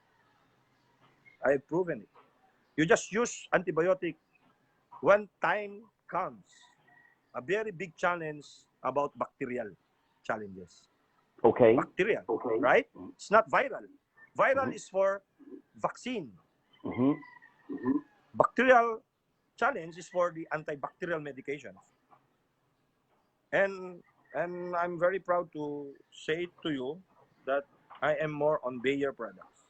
You just use antibiotic when time comes. A very big challenge about bacterial challenges. Okay. Bacterial, right? It's not viral. Viral is for vaccine. Bacterial challenge is for the antibacterial medications. And I'm very proud to say to you that I am more on Bayer products.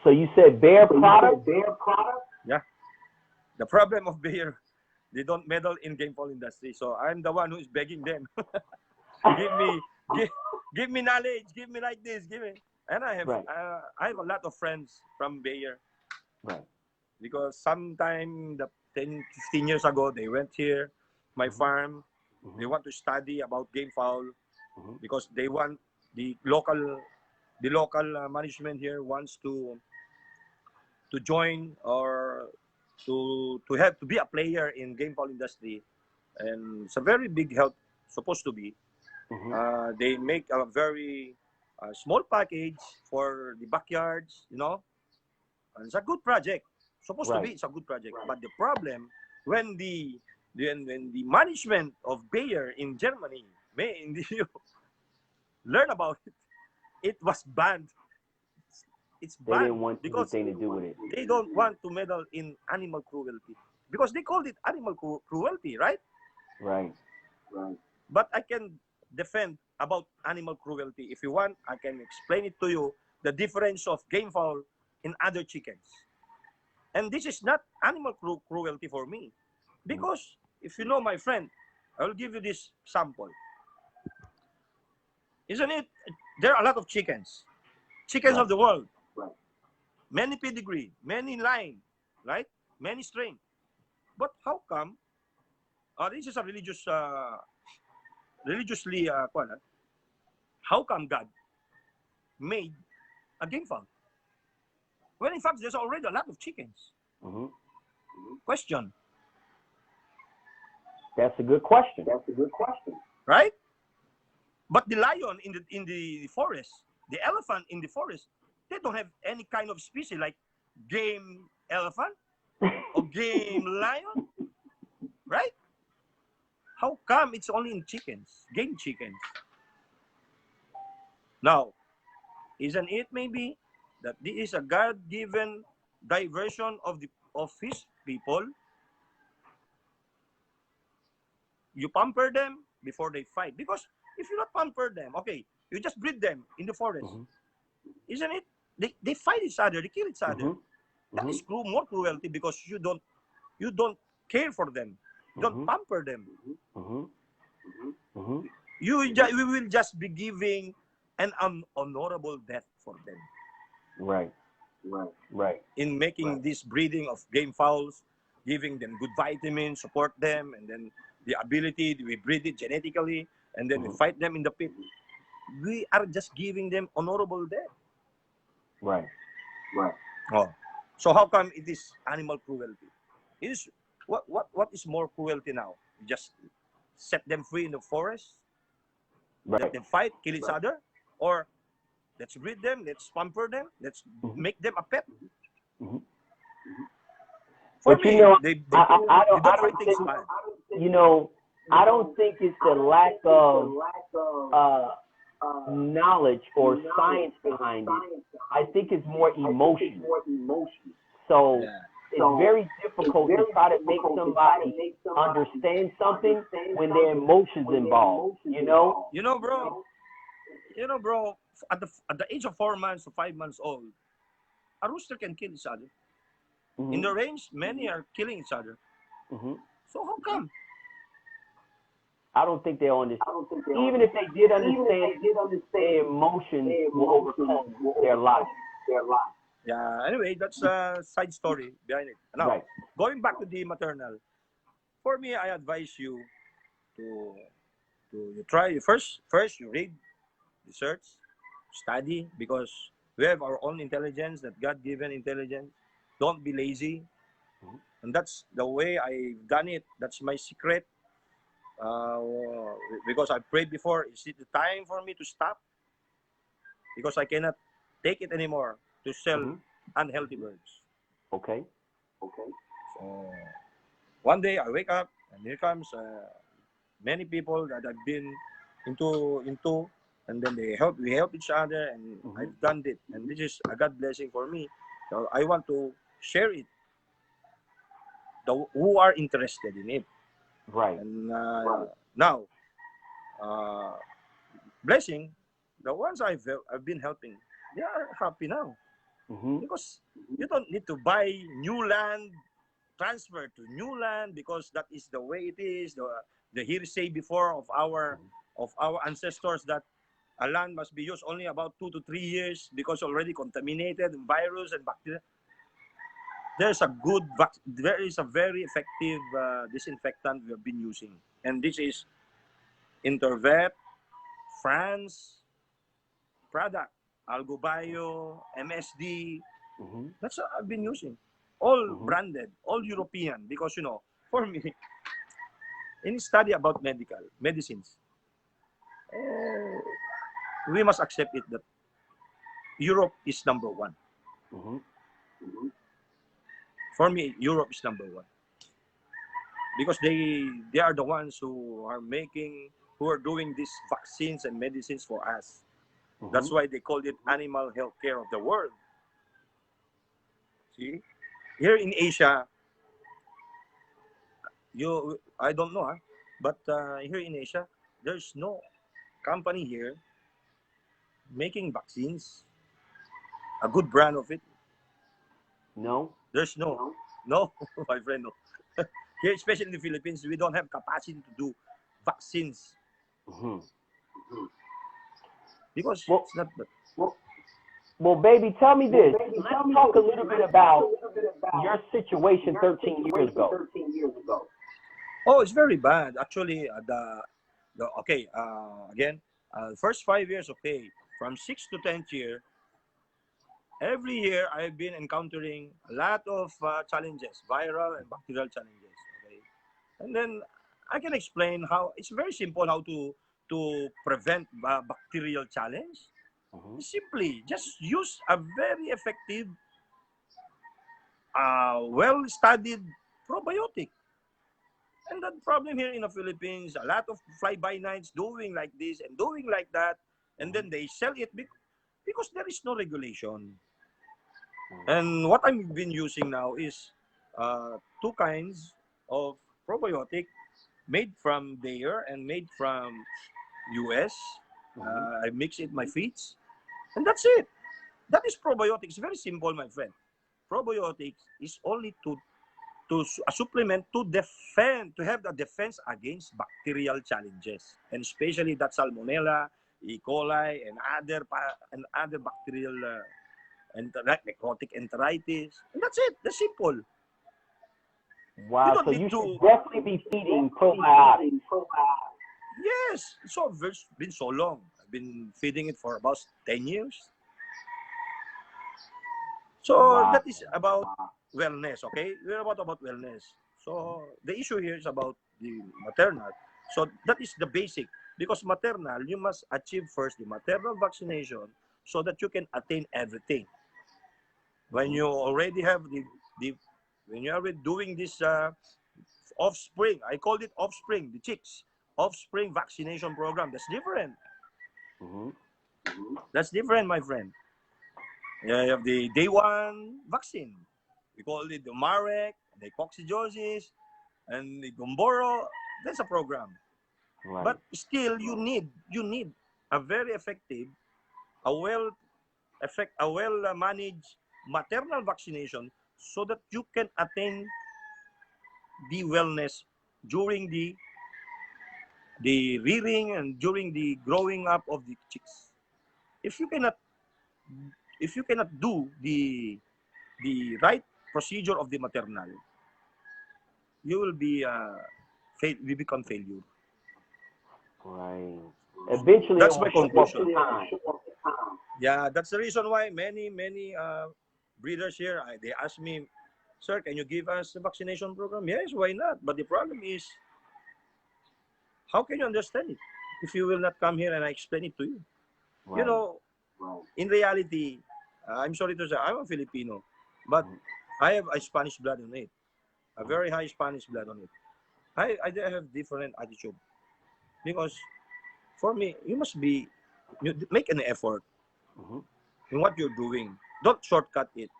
So you said Bayer product? Yeah. The problem of Bayer, they don't meddle in Gamefowl industry. So I'm the one who is begging them. give me knowledge, give me like this, give me. And I have a lot of friends from Bayer. Right. Because sometime 10, 15 years ago, they went here, my farm. They want to study about Gamefowl because they want the local management here wants to join or to be a player in Gamefowl industry, and it's a very big help. Supposed to be. They make a very small package for the backyards, and it's a good project. Supposed to be, it's a good project. But the problem when the management of Bayer in Germany learn about it, it was banned. It's banned. They didn't want because anything to do with it. They don't want to meddle in animal cruelty because they called it animal cruelty, right? Right. But I can defend about animal cruelty. If you want, I can explain it to you, the difference of Gamefowl in other chickens. And this is not animal cruelty for me. Because, if you know my friend, I will give you this sample. Isn't it? There are a lot of chickens. Chickens of the world. Right. Many pedigree, many line, right? Many strain. But how come, this is a religiously, how come God made a Gamefowl? Well, in fact, there's already a lot of chickens. Question. That's a good question. Right? But the lion in the forest, the elephant in the forest, they don't have any kind of species like game elephant or game lion, right? How come it's only in chickens, game chickens? Now, isn't it maybe that this is a God-given diversion of his people? You pamper them before they fight. Because if you not pamper them, okay, you just breed them in the forest. Isn't it? They fight each other, they kill each other. That is more cruelty because you don't care for them. You don't pamper them. We will just be giving an honorable death for them. Right. In making this breeding of game fowls, giving them good vitamins, support them, and then the ability we breed it genetically, and then we fight them in the pit. We are just giving them honorable death. Right. Oh, so how come it is animal cruelty? It is what is more cruelty now? You just set them free in the forest, let them fight, kill each other, or let's breed them, let's pamper them, let's make them a pet. For But me, you know, they I don't don't fight things think, bad. you know, I don't think it's the lack of knowledge or science behind it. I think it's more emotion. So it's very difficult to try to make somebody understand something when their emotions involved. You know? You know, bro. At the age of 4 months to 5 months old, a rooster can kill each other. In the range, many are killing each other. So how come? I don't think they'll understand. Even if they did understand, their emotions will overcome their logic. Yeah, anyway, that's a side story behind it. Now, going back to the maternal, for me, I advise you to you try first you read, research, study, because we have our own intelligence, that God-given intelligence. Don't be lazy. And that's the way I've done it. That's my secret. Because I prayed before, is it the time for me to stop? Because I cannot take it anymore to sell unhealthy birds. Okay. So one day I wake up and here comes many people that I've been into, and then we help each other, and I've done it, and this is a God blessing for me. So I want to share it. Who are interested in it. Right. And now, blessing, the ones I've been helping, they are happy now. Because you don't need to buy new land, transfer to new land, because that is the way it is. The hearsay before of our ancestors that a land must be used only about 2 to 3 years because already contaminated with virus and bacteria. There is a very effective disinfectant we have been using, and this is Intervet France product, Algobio, MSD. That's what I've been using, all branded, all European, because for me, any study about medicines, we must accept it that Europe is number one. For me, Europe is number one. Because they are the ones who are doing these vaccines and medicines for us. That's why they called it animal health care of the world. See? Here in Asia, I don't know, but here in Asia, there's no company here making vaccines. A good brand of it. No? There's no, my friend, no. Here, especially in the Philippines, we don't have capacity to do vaccines. Because it's not that. Well, baby, tell me this. Let's talk a little bit about your situation 13 years ago. Oh, it's very bad. Actually, again, first 5 years, okay. From 6th to 10th year, every year I've been encountering a lot of challenges, viral and bacterial challenges. Okay, and then I can explain how it's very simple how to to prevent bacterial challenge? Simply just use a very effective, well-studied probiotic. And the problem here in the Philippines, a lot of fly-by-nights doing like this and doing like that, and then they sell it because there is no regulation. And what I've been using now is two kinds of probiotic made from there and made from US. I mix it my feeds, and that's it. That is probiotics. Very simple, my friend. Probiotics is only a supplement to defend, to have the defense against bacterial challenges, and especially that Salmonella, E. coli, and other bacterial necrotic enteritis. And that's it. That's simple. Wow, so you should definitely be feeding probiotics. Yes, it's been so long. I've been feeding it for about 10 years. So that is about wellness, okay? We're about wellness. So the issue here is about the maternal. So that is the basic. Because maternal, you must achieve first the maternal vaccination so that you can attain everything. When you already have when you are doing this offspring, I called it offspring, the chicks, offspring vaccination program. That's different. That's different, my friend. You have the day one vaccine. We call it the Marek, the coccidiosis, and the Gumboro. That's a program. Right. But still, you need a very effective, a well managed maternal vaccination so that you can attain the wellness during the rearing and during the growing up of the chicks. If you cannot do the right procedure of the maternal, you will become failure. Right. Eventually, that's my conclusion. Yeah, that's the reason why many breeders here, they ask me, sir, can you give us a vaccination program? Yes, why not? But the problem is, how can you understand it if you will not come here and I explain it to you? Right. You know, in reality, I'm sorry to say, I'm a Filipino, but I have a Spanish blood on it, a very high Spanish blood on it. I have different attitude because for me, you make an effort in what you're doing. Don't shortcut it.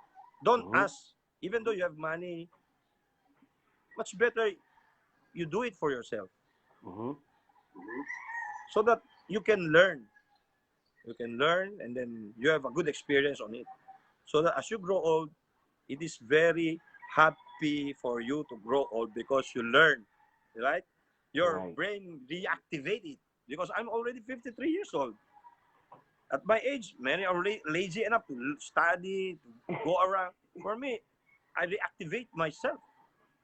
Don't ask, even though you have money, much better you do it for yourself. So that you can learn. You can learn and then you have a good experience on it. So that as you grow old, it is very happy for you to grow old because you learn, right? Your brain reactivated because I'm already 53 years old. At my age, many are lazy enough to study, to go around. For me, I reactivate myself.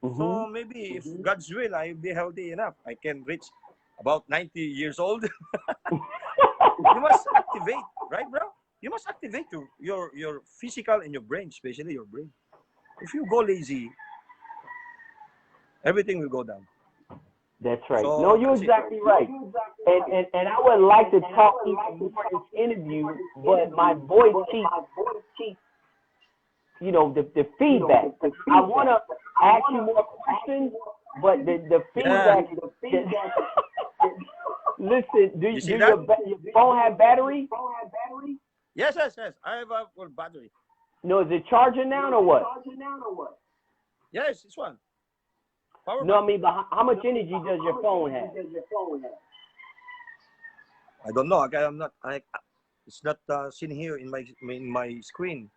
So maybe if God's will, I'll be healthy enough. I can reach about 90 years old. You must activate, right, bro? You must activate your physical and your brain, especially your brain. If you go lazy, everything will go down. That's right. So, no, you're exactly right. And I would like to talk even more in this interview, but my voice keeps, you know, the feedback. I want to ask you more questions, but the feedback. Listen, do your phone have battery? Yes. I have a full battery. No, is it charging now or what? Yes, it's one. Power no, I mean, but how much energy does your phone have? I don't know. I'm not. It's not seen here in my screen.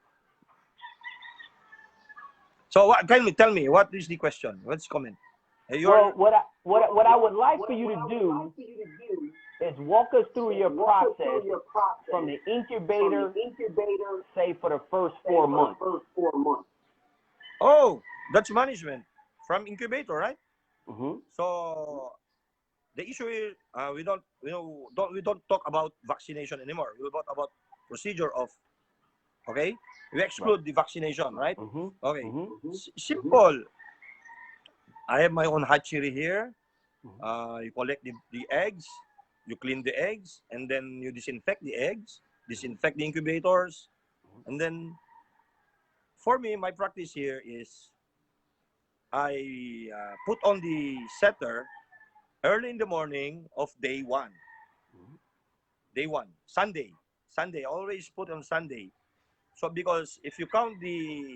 So tell me what is the question? What's the comment? Well, what I would like for you to do is walk us through your process from the incubator, say for the first 4 months. Oh, that's management from incubator, right? So the issue is we don't talk about vaccination anymore. We talk about procedure of. Okay, we exclude the vaccination, right? Okay, simple. I have my own hatchery here. You collect the eggs, you clean the eggs, and then you disinfect the eggs, disinfect the incubators, and then for me, my practice here is I put on the setter early in the morning of day one. Day one, Sunday. Sunday, always put on Sunday. So because if you count the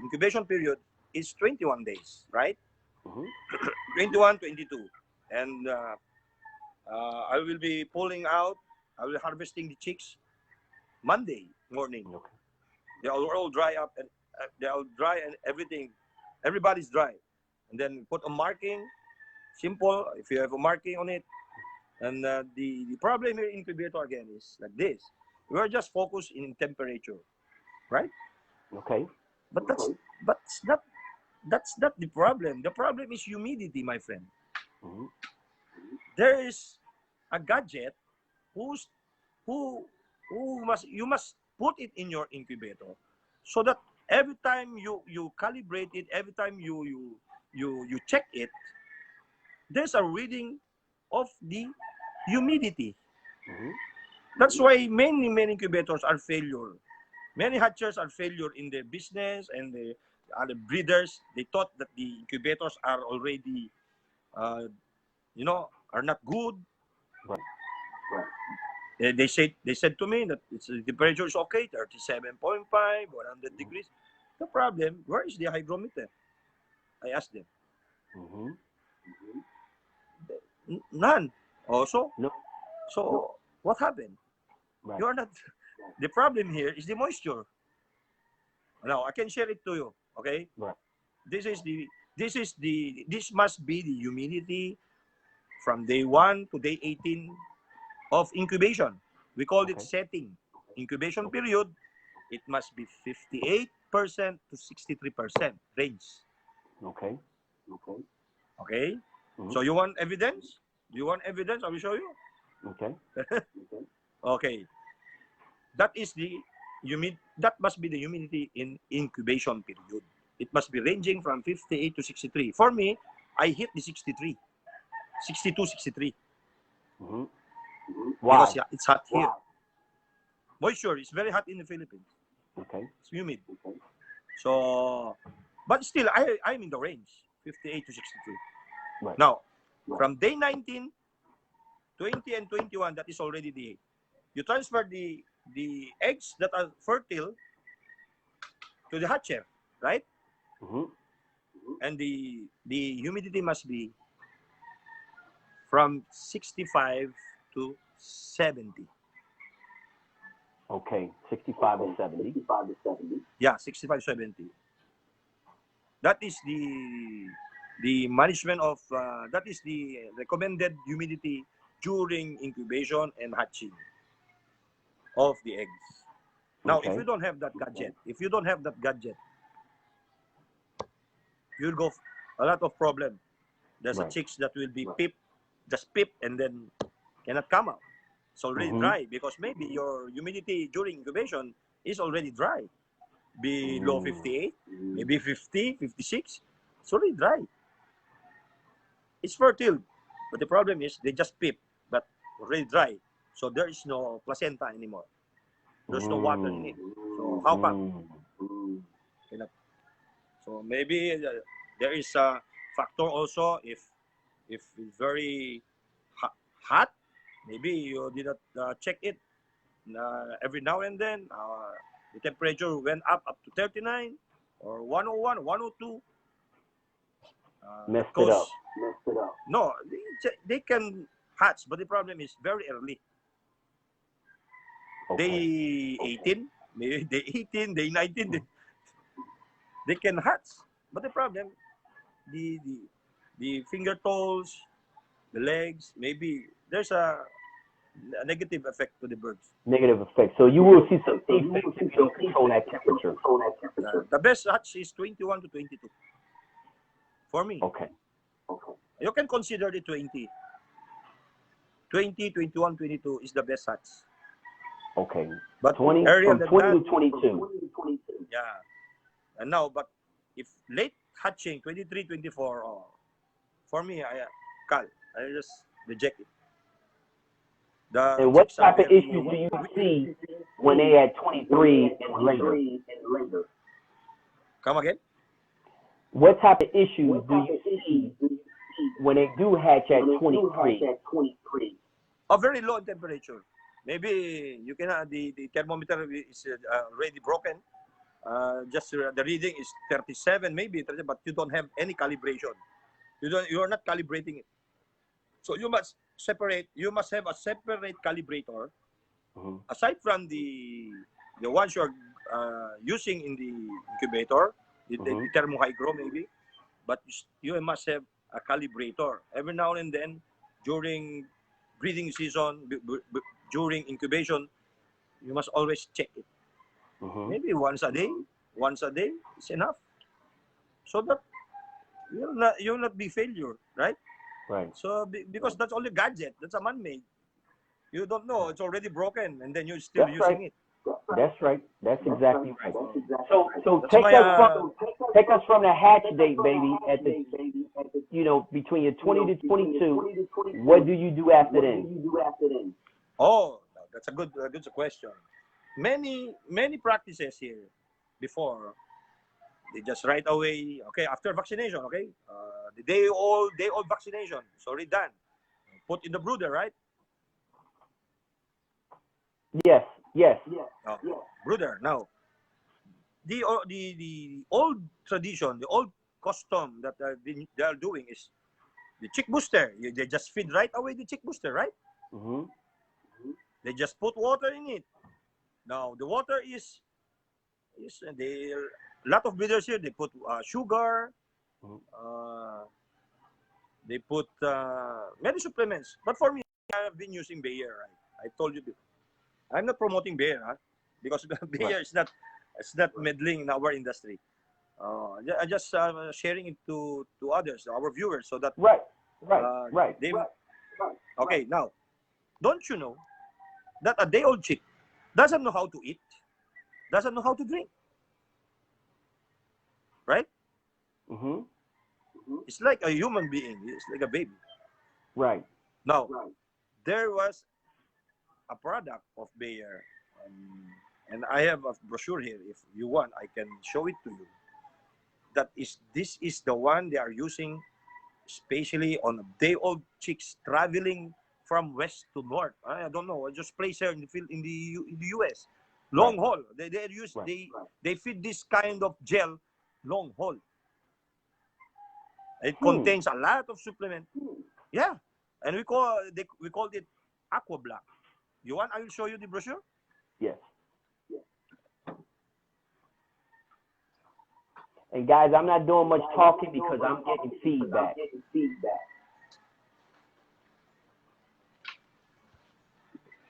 incubation period, it's 21 days, right? 21, 22. And I will be pulling out, I will harvesting the chicks Monday morning. Okay. They all dry up, and they all dry and everything. Everybody's dry. And then put a marking, simple, if you have a marking on it. And the problem here in incubator again is like this. We are just focused in temperature, right? Okay. But that's not the problem. The problem is humidity, my friend. There is a gadget who you must put it in your incubator so that every time you calibrate it, every time you check it, there's a reading of the humidity. That's why many incubators are failure. Many hatchers are failure in their business, and the other breeders, they thought that the incubators are already, are not good. Right. They said to me that the temperature is okay, 37.5, 100 degrees. The problem, where is the hygrometer? I asked them. None. Also, no. So what happened? Right. You are not. The problem here is the moisture. Now I can share it to you. Okay. Right. This must be the humidity from day 1 to day 18 of incubation. We call it setting. Incubation period, it must be 58% to 63% range. Okay. Okay. So you want evidence? Do you want evidence? I will show you. Okay. Okay. That must be the humidity in incubation period. It must be ranging from 58 to 63. For me, I hit the 63. 62, 63. Wow. Because it's hot here. Moisture is very hot in the Philippines. Okay. It's humid. So, but still, I'm in the range, 58 to 63. Right. Now, from day 19, 20, and 21, that is already you transfer the eggs that are fertile to the hatcher, right? And the humidity must be from 65 to 70. Okay, 65 to 70. Yeah, 65 to 70. That is the management of that is the recommended humidity during incubation and hatching of the eggs. Now, if you don't have that gadget, you'll go a lot of problem. There's a chicks that will be just pip, and then cannot come out. It's already dry because maybe your humidity during incubation is already dry. Below 58, maybe 50, 56. It's already dry. It's fertile, but the problem is they just pip, but already dry. So there is no placenta anymore. There's no water in it. So how come? So maybe there is a factor also if it's very hot. Maybe you did not check it every now and then. The temperature went up to 39 or 101, 102. Messed it up. No, they can hatch, but the problem is very early. Day 18, maybe day 18, day 19, they can hatch. But the problem, the finger toes, the legs, maybe there's a negative effect to the birds. Negative effect. So you will see some defects if you don't control that temperature. The best hatch is 21 to 22. For me. Okay. You can consider the 20. 20, 21, 22 is the best hatch. Okay. But 20 earlier from than 20 that, to 22. Yeah. And now, but if late hatching, 23, 24, for me, I just reject it. The And what chicks are type of very issues do you see when they at 23 and later? Come again? What type of issues do you see when they do hatch at 23? A very low temperature. Maybe you can the thermometer is already broken. The reading is 37, maybe, but you don't have any calibration. You're not calibrating it. So you must separate. You must have a separate calibrator aside from the ones you're using in the incubator, the thermohygro maybe. But you must have a calibrator every now and then during breeding season, during incubation. You must always check it. Maybe once a day is enough, so that you'll not be failure, right? Right. So because that's only gadget, that's a man-made. You don't know it's already broken, and then you're still using it. That's right. That's exactly right. So That's take us from the hatch date, baby, at the between your 20 to 22. What do you do after then? Oh, that's a good question. Many practices here before they just right away. Okay, after vaccination. Okay, the day old vaccination. It's already done. Put in the brooder, right? Yes. Brooder. Now, the old tradition, the old custom that they are doing is the chick booster. They just feed right away the chick booster, right? They just put water in it. Now the water is a lot of breeders here. They put sugar. They put many supplements. But for me, I have been using Bayer. Right? I told you before. I'm not promoting Bayer, because Bayer is not meddling in our industry. I just sharing it to others, our viewers, so that right. Okay, now, don't you know that a day-old chick doesn't know how to eat, doesn't know how to drink, right? It's like a human being. It's like a baby. Right. Now, there was a product of Bayer, and I have a brochure here. If you want, I can show it to you. This is the one they are using, especially on day-old chicks traveling from west to north. I don't know. I just place here in the field in the US, long haul. They feed this kind of gel long haul. It contains a lot of supplement. Yeah, and we called it Aqua Black. You want? I will show you the brochure. Yes. And guys, I'm not doing much talking because I'm getting feedback.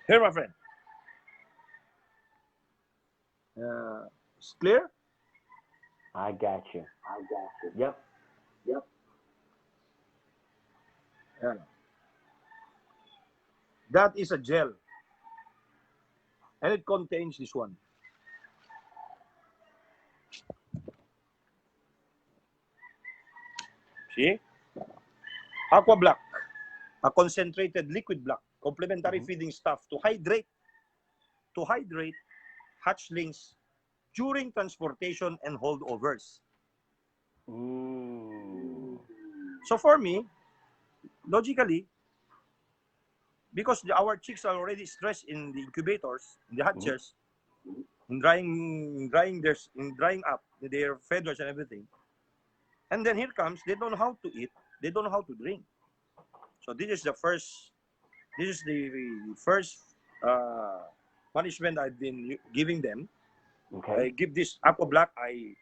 Here, my friend. It's clear? I got you. Yep. Yeah. That is a gel. And it contains this one. See? Aqua Black. A concentrated liquid black. Complementary feeding stuff to hydrate hatchlings during transportation and holdovers. So for me, logically, because our chicks are already stressed in the incubators, in the hatchers, in drying up their feathers and everything, and then here comes, they don't know how to eat, they don't know how to drink. So this is the first punishment I've been giving them. Okay. I give this Aqua Black. I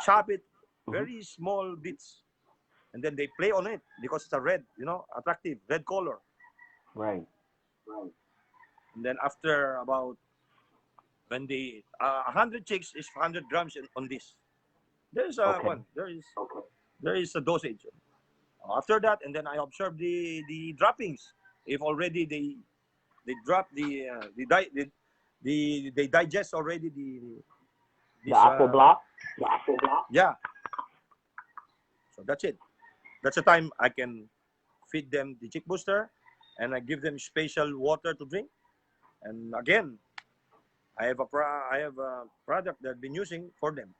chop it very small bits, and then they play on it because it's a red, attractive red color. Right. And then after about when they 100 chicks is 100 grams on this. There's there is a dosage. After that, and then I observe the droppings. If already they drop they digest already the Aqua Block. Yeah. So that's it. That's the time I can feed them the chick booster, and I give them special water to drink. And again, I have a product that I've been using for them,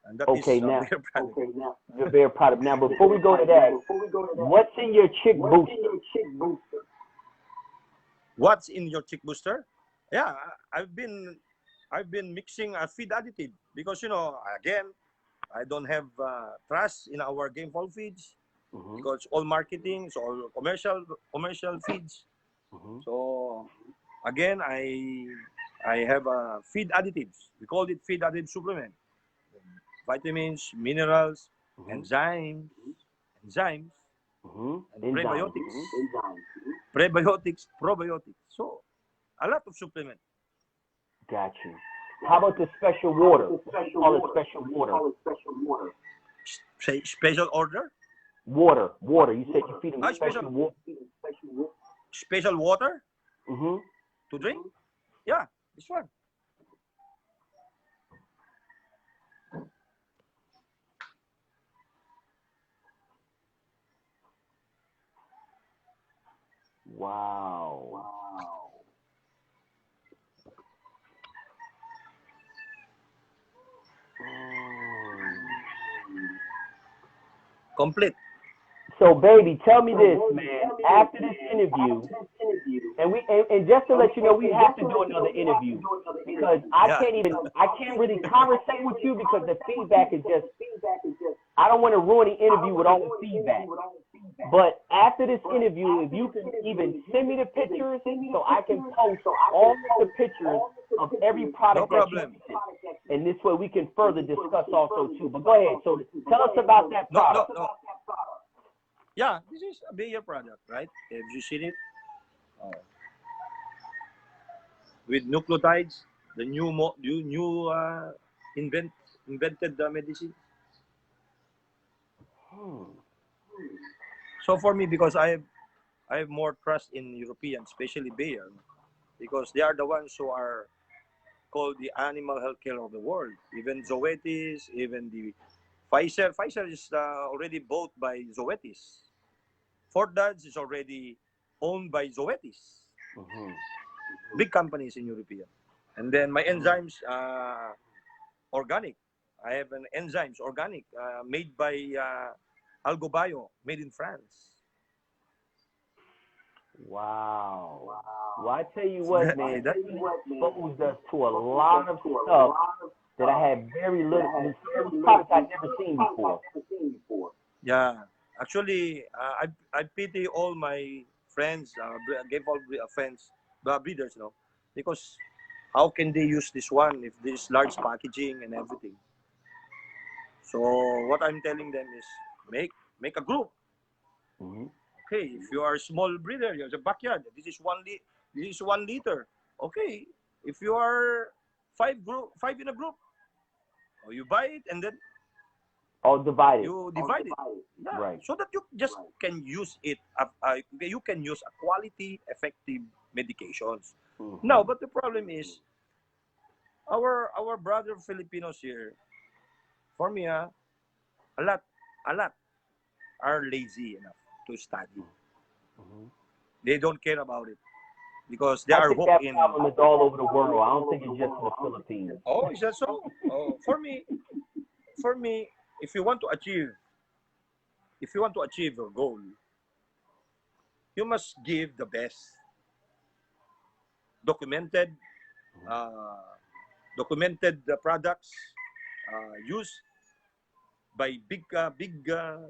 and that is Okay, a now, beer product. the bear product. Now, before we go to that, what's in your chick booster? What's in your chick booster? Yeah, I've been mixing a feed additive because again, I don't have trust in our Gamefowl feeds because it's all marketing, it's all commercial feeds. So again, I have feed additives. We call it feed additive supplement. Vitamins, minerals, enzymes, and prebiotics. Prebiotics, probiotics. So a lot of supplement. Got you. How about the special water? Call it special water. Special order? Water. You said you feed them special water. Special water? To drink? Yeah, this one. Wow. Complete. So, baby, tell me this, man. After this interview, and just to let you know, we have to do another interview because I can't really conversate with you because the feedback is just. I don't want to ruin the interview with all the feedback. But after this interview, if you can even send me the pictures so I can post all the pictures of every product that you use. And this way we can further discuss also too. But go ahead. So tell us about that product. No. Yeah, this is a Bayer product, right? Have you seen it? With nucleotides, the new invented medicine. So for me, because I have more trust in Europeans, especially Bayer, because they are the ones who are called the animal healthcare of the world. Even Zoetis, even the Pfizer. Pfizer is already bought by Zoetis. Fort Dodge is already owned by Zoetis. Big companies in European. And then my enzymes, organic. I have an enzymes, organic, made by AlgoBio, made in France. Wow. Well, I tell you what, man, that exposed us to a lot of stuff that I had very little, certain products I'd never seen before. Yeah. Actually, I pity all my friends, Gamefowl friends, breeders, because how can they use this one if there's large packaging and everything? So what I'm telling them is make a group. Okay, if you are a small breeder, you have a backyard. This is 1 liter. Okay, if you are five in a group, you buy it and then divide it. You divide it, yeah, right? So that you just can use it. You can use a quality, effective medications. Now, but the problem is our brother Filipinos here. For me, a lot are lazy enough to study. They don't care about it because they are hooked in. That problem is all over the world. I don't think it's just in the Philippines. Oh, is that so? For me, if you want to achieve your goal, you must give the best documented products used by big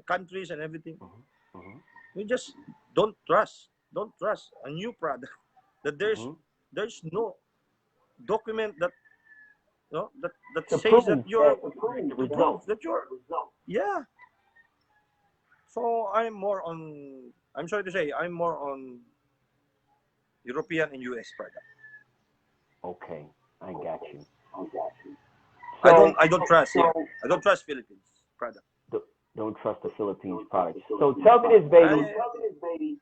countries and everything. You just don't trust a new product that there's no document that says that you're yeah. So I'm sorry to say, I'm more on European and US product. Okay, I got you. So, I don't trust Philippines product. Don't trust the Philippines product. So tell me this, baby.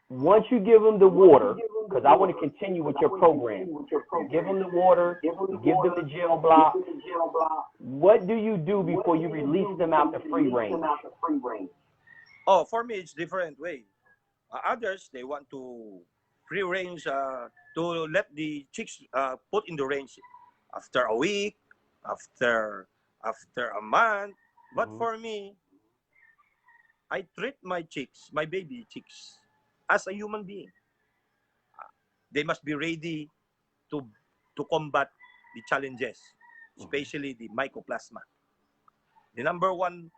Once you give them the water, because I want to continue with your program, you give them the water, you give them the gel block. What do you do before you release them out to free range? Oh, for me, it's different way. Others, they want to free range, to let the chicks put in the range after a week, after a month. But for me, I treat my chicks, my baby chicks, as a human being. They must be ready to combat the challenges, especially the mycoplasma. The number one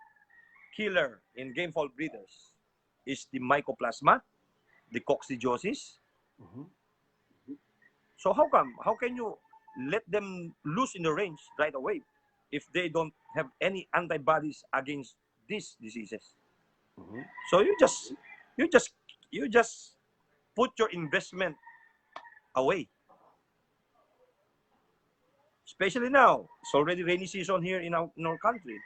killer in gamefowl breeders is the mycoplasma, the coccidiosis. So how come? How can you let them loose in the range right away if they don't have any antibodies against these diseases? So you just put your investment away. Especially now, it's already rainy season here in our country.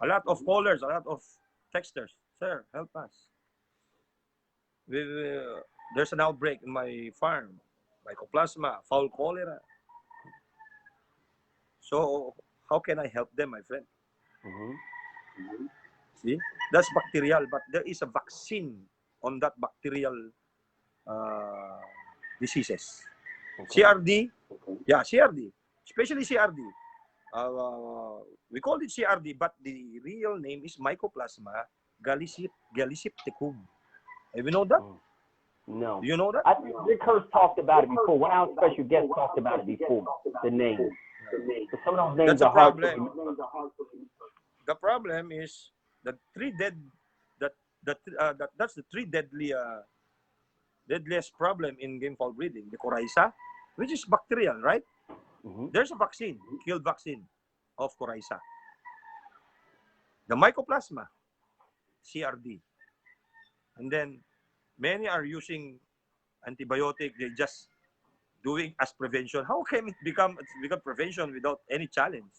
A lot of callers, a lot of texters. Sir, help us. There's an outbreak in my farm. Mycoplasma, fowl cholera. So how can I help them, my friend? See, that's bacterial, but there is a vaccine on that bacterial diseases. CRD, yeah, CRD, especially CRD. We call it CRD, but the real name is Mycoplasma gallisipticum. Have you know that? No. Do you know that? I think Rick Hurst talked about it before. One of our special guests talked about it before. The name. But some of those names That's a are hard to problem. remember. The problem is the three that's the three deadliest problem in gamefowl breeding. The coryza, which is bacterial, right? There's a vaccine, killed vaccine of coryza. The mycoplasma, CRD. And then many are using antibiotic. They just doing as prevention. How can it become prevention without any challenge?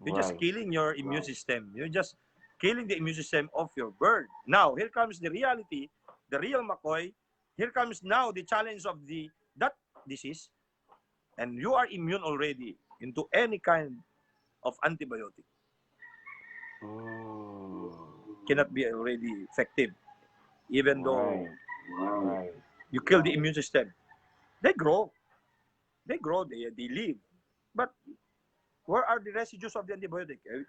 You're just killing your immune system. You're just killing the immune system of your bird. Now, here comes the reality, the real McCoy. Here comes now the challenge of that disease. And you are immune already into any kind of antibiotic. Cannot be already effective. Even though you kill the immune system. They grow. They live. But where are the residues of the antibiotic? Do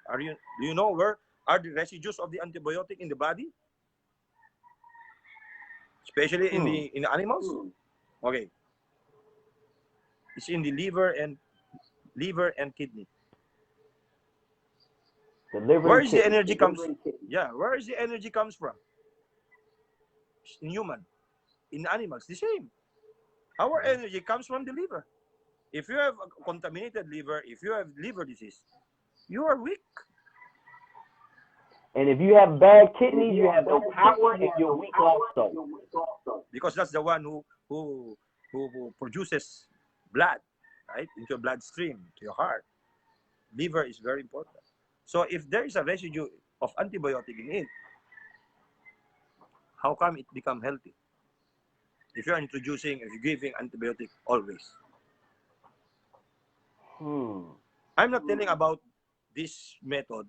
you know where are the residues of the antibiotic in the body? Especially in the animals? Okay. It's in the liver and kidney. The liver Where and is the kidney. energy comes? Yeah, where is the energy comes from? In human, in animals, the same. Our energy comes from the liver. If you have a contaminated liver, if you have liver disease, you are weak. And if you have bad kidneys, you have no power and you're weak also. Because that's the one who produces blood, right, into your bloodstream, to your heart. Liver is very important. So if there is a residue of antibiotic in it, how come it become healthy? If you're giving antibiotic always. I'm not telling about this method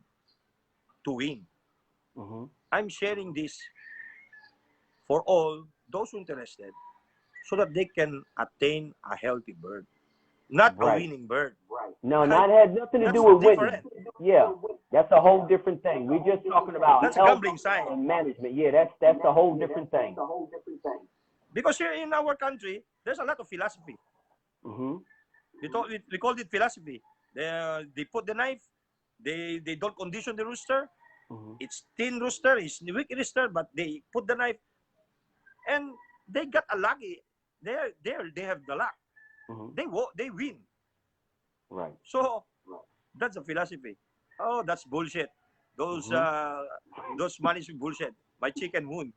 to win. I'm sharing this for all those who are interested so that they can attain a healthy bird, not a winning bird. No, that had nothing to do with winning. Yeah, that's a whole different thing. We're just talking about That's health gambling side. and management. Yeah, that's a whole different thing. Because here in our country, there's a lot of philosophy. We called it philosophy. They put the knife. They don't condition the rooster. It's thin rooster. It's weak rooster, but they put the knife, and they got a lucky. They have the luck. They win. Right. So that's a philosophy. Oh, that's bullshit. Those money's bullshit. My chicken won.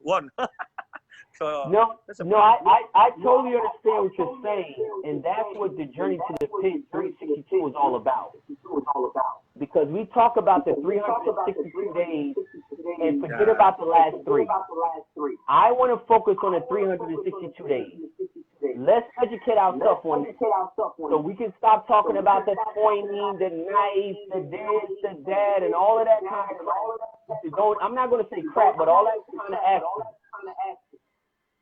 So I totally understand what you're saying, and that's what the Journey to the Pit 362 is all about. Because we talk about the 362 days and forget about the last three. I want to focus on the 362 days. Let's educate ourselves on it so we can stop talking about the pointing, the knife, the this, the that, and all of that kind of crap. I'm not going to say crap, but all that kind of action.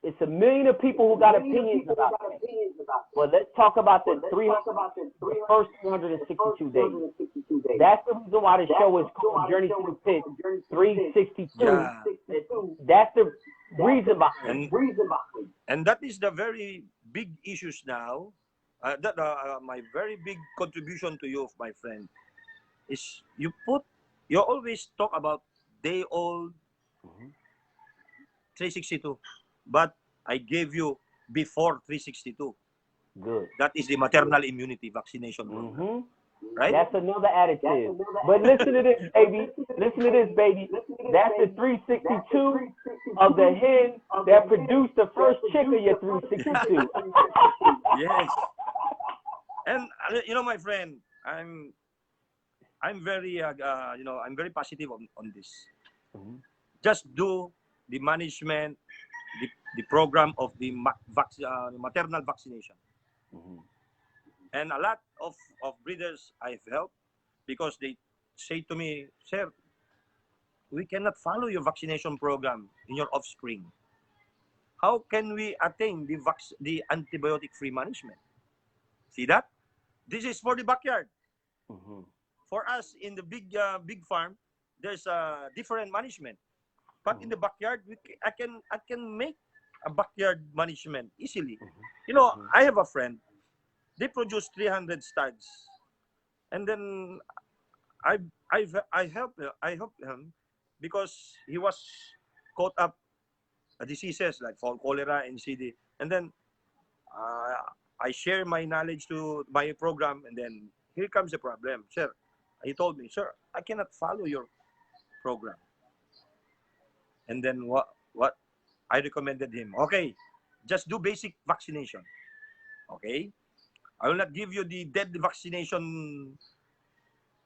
It's a million of people who got opinions about that. Well, let's talk about the first 362 days. That's the reason why the show is called Journey to the Pit 362. Yeah. That's the reason behind it. And that is the very big issues now. My very big contribution to you, my friend, is you always talk about day old 362, but I gave you before 362. Good. That is the maternal immunity vaccination program. Right? That's another additive. But listen to this, baby. Listen to this, baby. That's the 362 of the hen that produced the first chick of your 362. Yes. And my friend, I'm very I'm very positive on this. Just do the management, the program of the maternal vaccination. And a lot of breeders I've helped, because they say to me, sir, we cannot follow your vaccination program in your offspring. How can we attain the antibiotic-free management? See that? This is for the backyard. For us in the big farm, there's a different management. But in the backyard, I can make a backyard management easily. I have a friend. They produce 300 stags, and then I help him because he was caught up diseases like fall cholera and CD, and then I share my knowledge to my program, and then here comes the problem, sir. He told me, sir, I cannot follow your program, and then what I recommended him, okay, just do basic vaccination, okay. I will not give you the deadly vaccination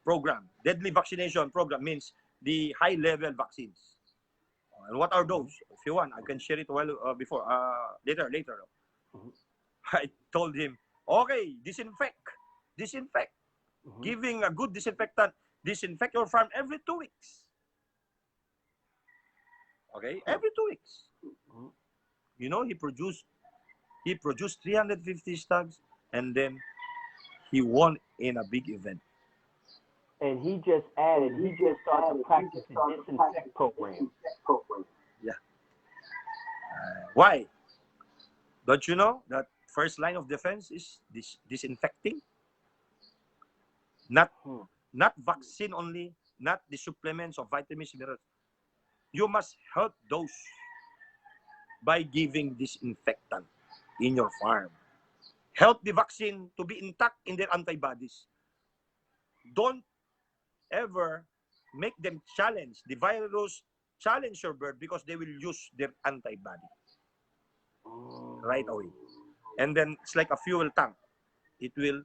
program. Deadly vaccination program means the high-level vaccines. And what are those? If you want, I can share it later. I told him, okay, disinfect. Giving a good disinfectant, disinfect your farm every 2 weeks. Okay, every 2 weeks. He produced 350 stags. And then he won in a big event. And he just started to practice the disinfect program. Yeah. Why? Don't you know that first line of defense is disinfecting? Not vaccine only, not the supplements of vitamins, minerals. You must help those by giving disinfectant in your farm. Help the vaccine to be intact in their antibodies. Don't ever make them challenge the virus, challenge your bird, because they will use their antibody right away. And then it's like a fuel tank. The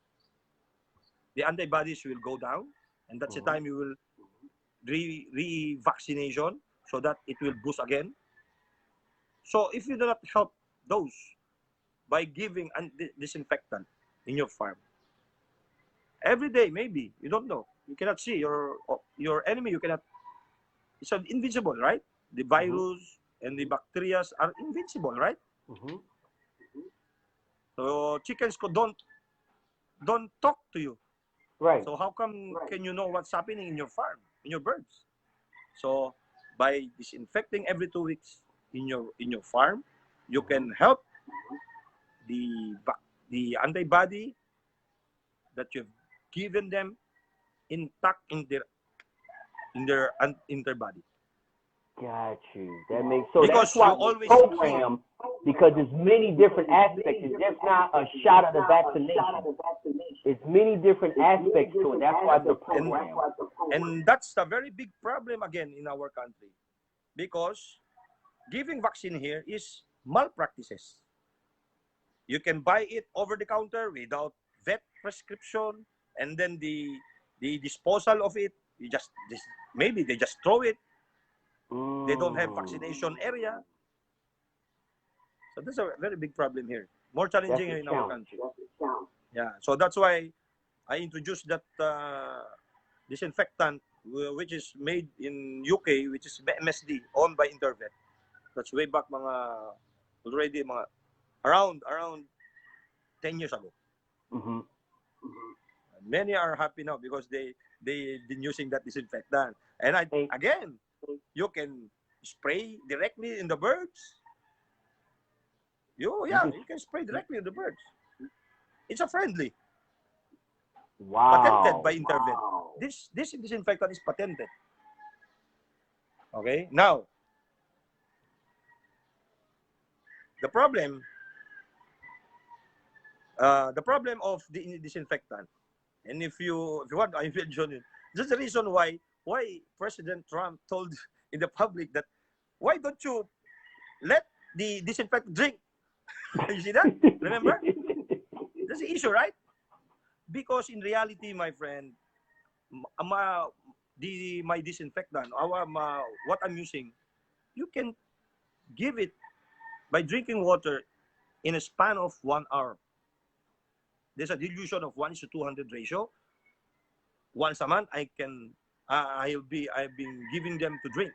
antibodies will go down, and that's the time you will re-vaccination so that it will boost again. So if you do not help those by giving disinfectant in your farm, every day, maybe, you don't know. You cannot see your enemy. You cannot. It's invincible, right? The virus and the bacteria are invincible, right? So chickens don't talk to you. Right. So how come can you know what's happening in your farm, in your birds? So by disinfecting every 2 weeks in your farm, you can help the antibody that you've given them intact in their antibody. Got you. That makes so. Because that's why you always program, because there's many different aspects. It's just not a shot of the vaccination. It's many different aspects to it. That's why the program. And that's a very big problem again in our country, because giving vaccine here is malpractices. You can buy it over the counter without vet prescription, and then the disposal of it, maybe they just throw it. They don't have vaccination area. So that's a very big problem here. More challenging in our country. Yeah, so that's why I introduced that disinfectant, which is made in UK, which is MSD, owned by Intervet. That's way back mga already around 10 years ago. Mm-hmm. Many are happy now because they've been using that disinfectant. And again, you can spray directly in the birds. You can spray directly in the birds. It's a friendly. Wow. Patented by Intervent. Wow. This disinfectant is patented. Okay? Now, the problem of the disinfectant, and if you want, I mention it. This is the reason why President Trump told in the public that why don't you let the disinfectant drink? You see that? Remember? That's the issue, right? Because in reality, my friend, my disinfectant, what I'm using, you can give it by drinking water in a span of 1 hour. There's a dilution of 1:200 ratio. Once a month, I've been giving them to drink.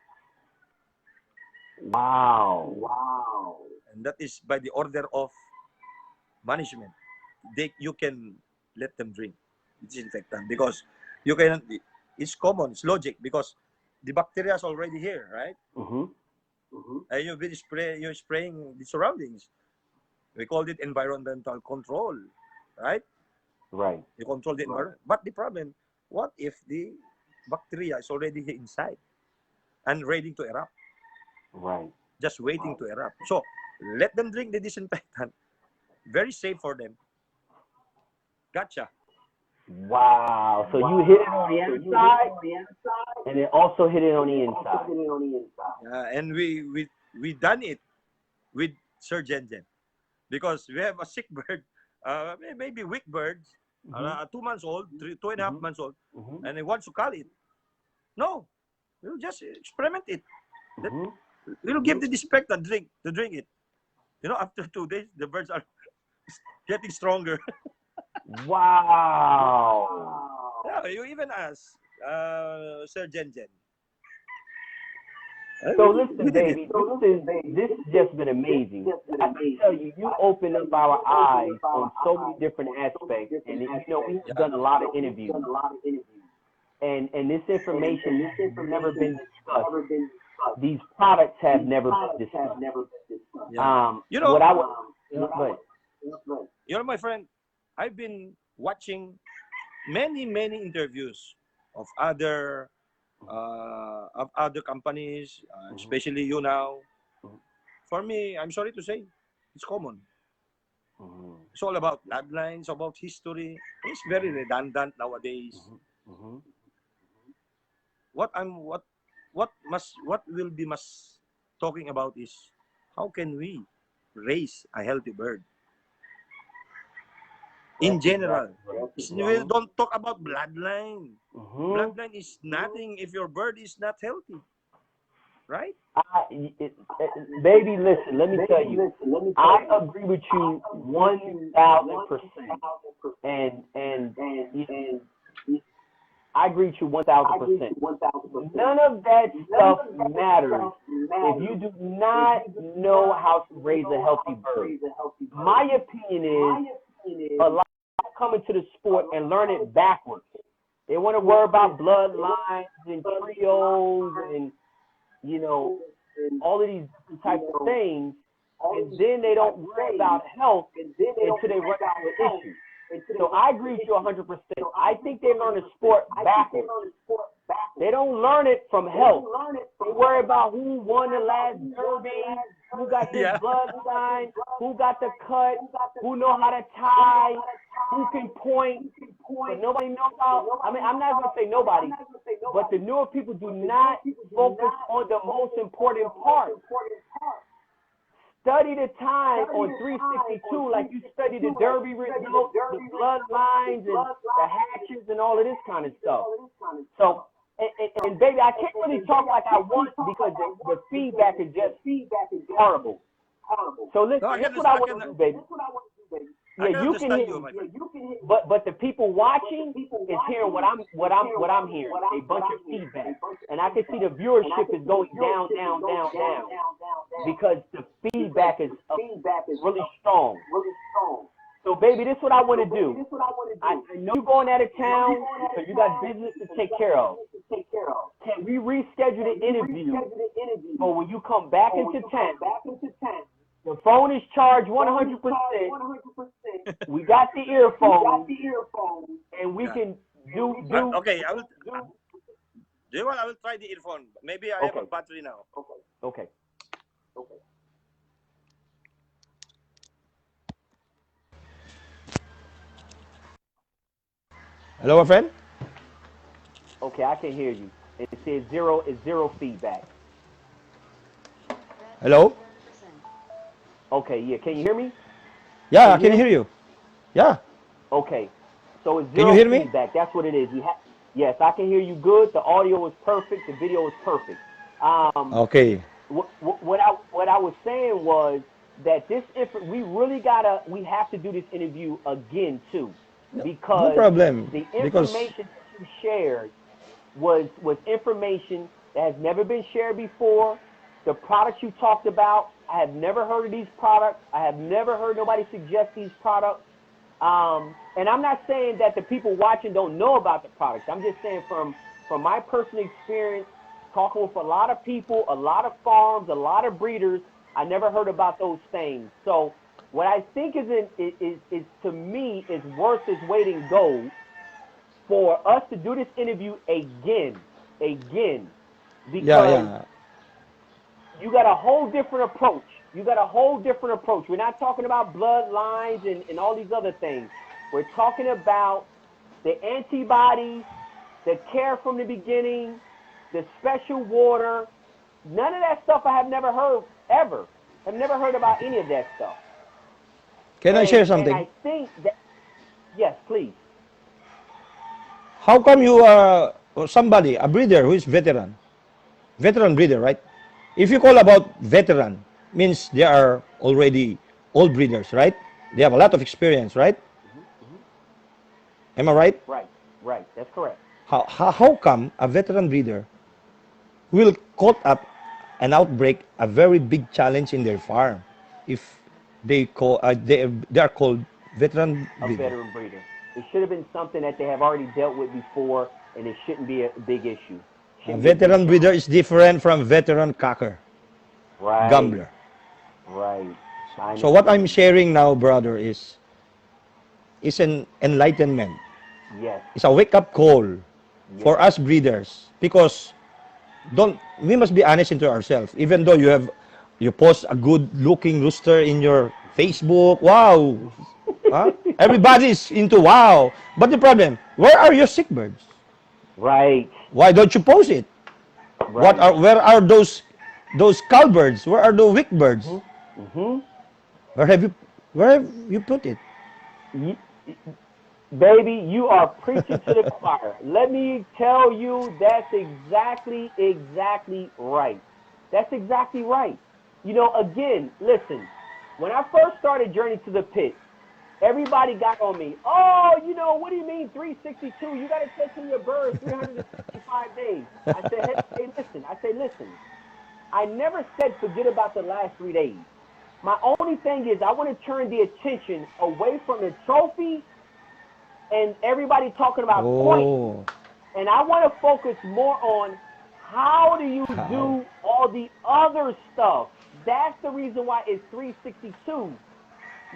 Wow. And that is by the order of management. You can let them drink disinfectant because you can. It's common. It's logic because the bacteria is already here, right? Mm-hmm. And you're spraying the surroundings. We called it environmental control, right? Right. You control the environment. But the problem, what if the bacteria is already here inside and ready to erupt? Right. Just waiting to erupt. So let them drink the disinfectant. Very safe for them. Gotcha. Wow. So you hit it on the outside, and it also hit it on the inside. And we done it with Sir Jenjen because we have a sick bird, maybe weak birds, 2 months old, 2.5 months old, and he wants to call it. No, we'll just experiment it. We'll give the disinfectant to drink it. You know, after 2 days, the birds are getting stronger. Wow. Yeah, you even ask Sir Jenjen. So listen, baby, this has just been amazing. I can tell you, you opened up our eyes on so many different aspects, and you know we've done a lot of interviews, and this information has never been discussed. These products have never been discussed. You know, what I would, but you know, my friend, I've been watching many interviews of other companies, especially you now. For me, I'm sorry to say, it's common. It's all about bloodlines, about history. It's very redundant nowadays. What will be talking about is how can we raise a healthy bird? In general, we don't talk about bloodline. Bloodline is nothing if your bird is not healthy, right? Baby, listen. Let me tell you. I agree with you 1,000%, and I agree with you 1,000%. None of that stuff matters if you do not know how to raise a healthy bird. My opinion is a lot come into the sport and learn it backwards. They want to worry about bloodlines and trios and, you know, all of these types of things, and then they don't worry about health until they run into issues. So I agree with you 100%. I think they learn the sport backwards. They don't learn it from health. They worry about who won the last derby, who got this bloodline, who got the cut, who know how to tie, who can point. But nobody knows how. I mean, I'm not going to say nobody, but the newer people do not focus on the most important part. Study the time on 362 like you study the derby results, the bloodlines, and the hatches, and all of this kind of stuff. So, and baby, I can't really talk like I want because the feedback is just horrible. So listen, here's what I want to do, baby. Yeah, you can hear me, but the people watching is hearing what I'm hearing. A bunch of feedback, and I can see the viewership is going down, because feedback is really strong. So, baby, this is what I want to do. I know you're going out of town because you got business to take care of. Can we reschedule the interview for when you come back into town? The phone is charged 100%. We got the earphones, and we can do. Okay, I will. Do you want? I will try the earphone. Maybe I have a battery now. Okay. Hello, my friend. Okay, I can hear you. It says zero feedback. Hello. Okay, yeah. Can you hear me? Yeah, I can hear you. Yeah. Okay. So it's Can zero you hear me? feedback. That's what it is. Yes, I can hear you good. The audio is perfect. The video is perfect. Okay. What I was saying was that we have to do this interview again too, because No problem. the Because information that you shared was information that has never been shared before. The products you talked about, I have never heard of these products. I have never heard nobody suggest these products. And I'm not saying that the people watching don't know about the products. I'm just saying from my personal experience, talking with a lot of people, a lot of farms, a lot of breeders, I never heard about those things. So what I think is to me is worth its weight in gold for us to do this interview again, because you got a whole different approach. We're not talking about bloodlines and all these other things. We're talking about the antibodies, the care from the beginning, the special water. None of that stuff I have never heard ever. I've never heard about any of that stuff. can I share something? And I think that, yes, please. How come you are somebody, a breeder who is veteran breeder, right? If you call about veteran, means they are already old breeders, right? They have a lot of experience, right? Am I right? Right. That's correct. How come a veteran breeder will caught up an outbreak, a very big challenge in their farm, if they are called veteran A breeder? veteran breeder. It should have been something that they have already dealt with before, and it shouldn't be a big issue. A veteran breeder is different from veteran cocker, gambler. Right. So what I'm sharing now, brother, is an enlightenment. Yes. It's a wake-up call for us breeders, because we must be honest into ourselves. Even though you post a good-looking rooster in your Facebook, wow, huh? Everybody's into wow. But the problem, where are your sick birds? Right. Why don't you post it? Where are those cowbirds? Where are the weak birds? Where have you put it? Baby, you are preaching to the choir. Let me tell you, that's exactly right. That's exactly right. Again, listen, when I first started Journey to the Pit, everybody got on me. Oh, what do you mean 362? You got to take in your birds 365 days. I said, listen. I never said forget about the last 3 days. My only thing is I want to turn the attention away from the trophy and everybody talking about points. And I want to focus more on how do you do all the other stuff. That's the reason why it's 362.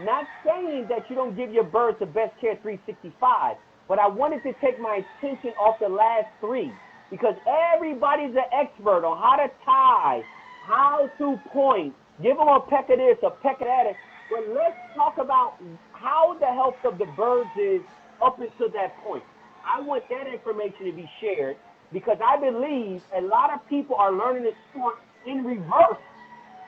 Not saying that you don't give your birds the best care 365, but I wanted to take my attention off the last 3, because everybody's an expert on how to tie, how to point, give them a peck of this, a peck of that. But let's talk about how the health of the birds is up until that point. I want that information to be shared, because I believe a lot of people are learning the sport in reverse.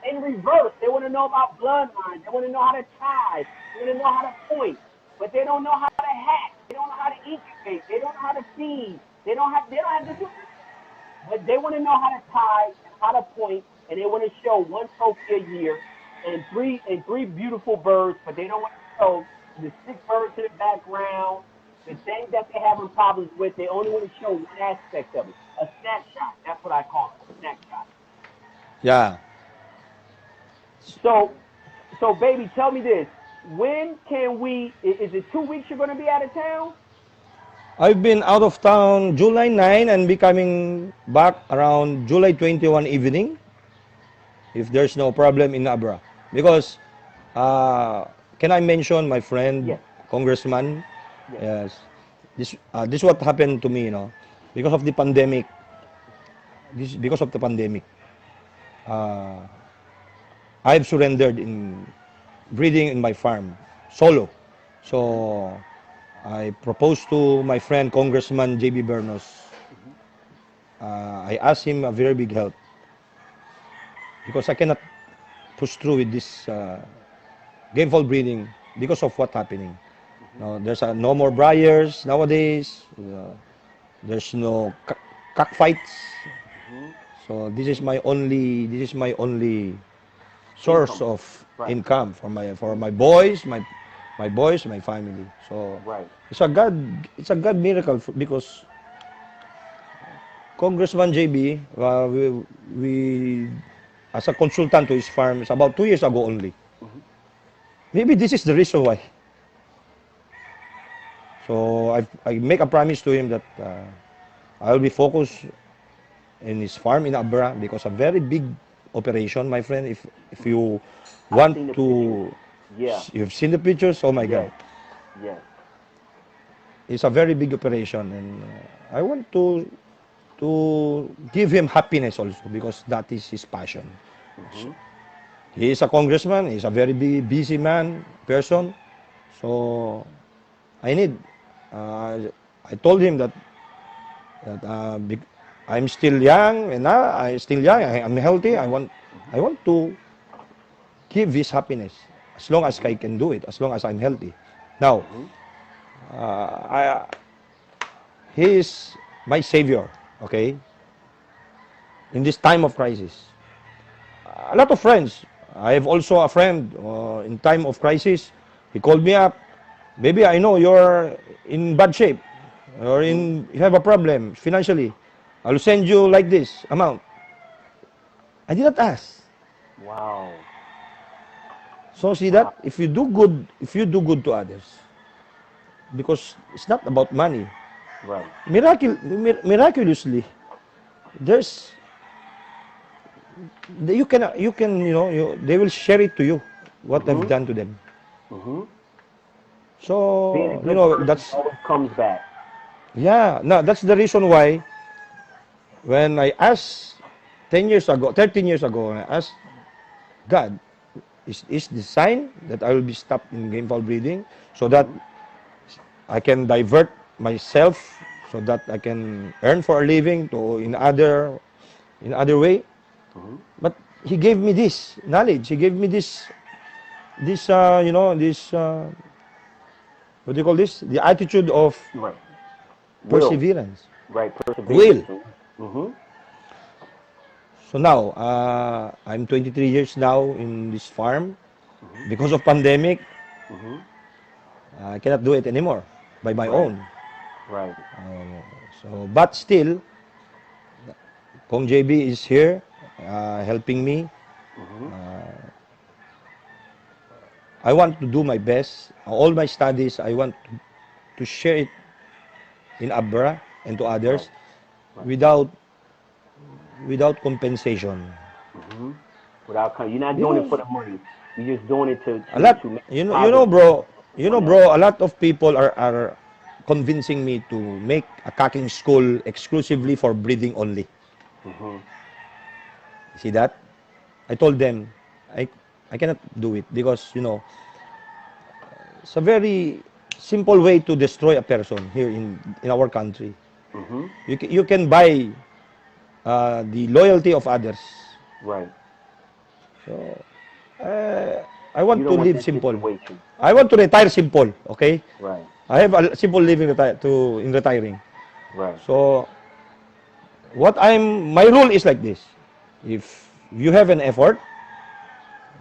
They want to know about bloodlines. They want to know how to tie. They want to know how to point. But they don't know how to hatch. They don't know how to incubate. They don't know how to feed. They don't have to do it. But they want to know how to tie and how to point, and they want to show 1 trophy a year and three beautiful birds, but they don't want to show the sick birds in the background, the things that they're having problems with. They only want to show one aspect of it. A snapshot. That's what I call it, a snapshot. Yeah. So, baby, tell me this. When can we? Is it 2 weeks you're going to be out of town? I've been out of town July 9 and be coming back around July 21 evening if there's no problem in Abra. Because, uh, can I mention my friend, Yes. Congressman? Yes. Yes. This what happened to me, because of the pandemic. Because of the pandemic, uh, I've surrendered in breeding in my farm solo. So I proposed to my friend Congressman JB Bernos. I asked him a very big help because I cannot push through with this gamefowl breeding because of what happening. There's no more briars nowadays. There's no cockfights. So this is my only source Income. of Right. income for my boys, my family. So Right. it's a God miracle because Congressman JB, we as a consultant to his farm is about 2 years ago only. Maybe this is the reason why. So I make a promise to him that I will be focused in his farm in Abra because a very big operation, my friend. If you I've want seen the pictures. to, Yeah. you've seen the pictures. Oh my God, Yes. Yes. it's a very big operation, and I want to give him happiness also because that is his passion. So, he is a congressman. He's a very busy person. So I need. I told him that I'm still young, and I'm still young. I'm healthy. I want to give his happiness as long as I can do it, as long as I'm healthy. Now, I, he is my savior. Okay, in this time of crisis, a lot of friends. I have also a friend in time of crisis. He called me up. Baby, I know you're in bad shape. You have a problem financially. I'll send you like this amount. I did not ask. Wow. So see Wow. that if you do good to others, because it's not about money. Right. Miraculously, there's they will share it to you what I've Mhm. done to them. Mhm. Being a So good person that's always comes back. yeah. No, that's the reason why when I asked 10 years ago, 13 years ago, I asked God, is the sign that I will be stopped in gamefowl breeding so that I can divert myself so that I can earn for a living to in other way. Mhm. But he gave me this knowledge. He gave me this what do you call this? The attitude of Right. Will. perseverance, Right. Perseverance. will. Mhm. So now I'm 23 years now in this farm because of pandemic. Mhm. I cannot do it anymore by my Right. own. Right. But still, Kong JB is here helping me. Mhm. I want to do my best. All my studies, I want to share it in Abra and to Right. others Right. without without compensation. Mhm. You're not doing it Because for the money. You're just doing it to a lot, make you a know, you know, positive bro, impact on you know, someone else. bro, a lot of people are convincing me to make a cocking school exclusively for breeding only. Mhm. See that? I told them I I cannot do it because it's a very simple way to destroy a person here in our country. Mhm. You can buy the loyalty of others. Right. So I You want to don't want live that simple. situation. I want to retire simple. Okay, Right. I have a simple living in retiring. Right. So my rule is like this: if you have an effort,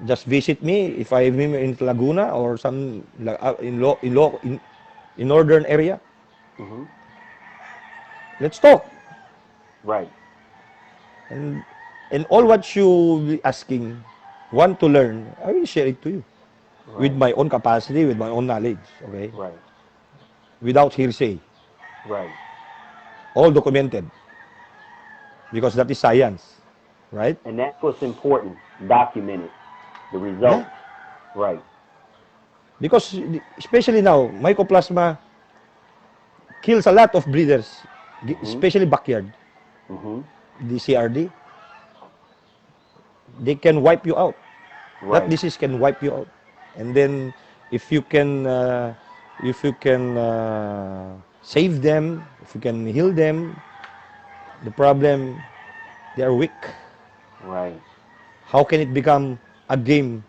just visit me. If I'm in Laguna or some in northern area, Mhm. let's talk. Right. And all what you be asking, want to learn, I will share it to you with Right. my own capacity, with my own knowledge, okay? Right. Without hearsay, Right. all documented, because that is science, right? And that's what's important. Documented. The Yeah, results. Right. because especially now, mycoplasma kills a lot of breeders, Mhm. especially backyard. Mhm. The CRD, they can wipe you out. That Right. disease can wipe you out. And then if you can, save them, if you can heal them, the problem, they are weak. Right. How can it become a game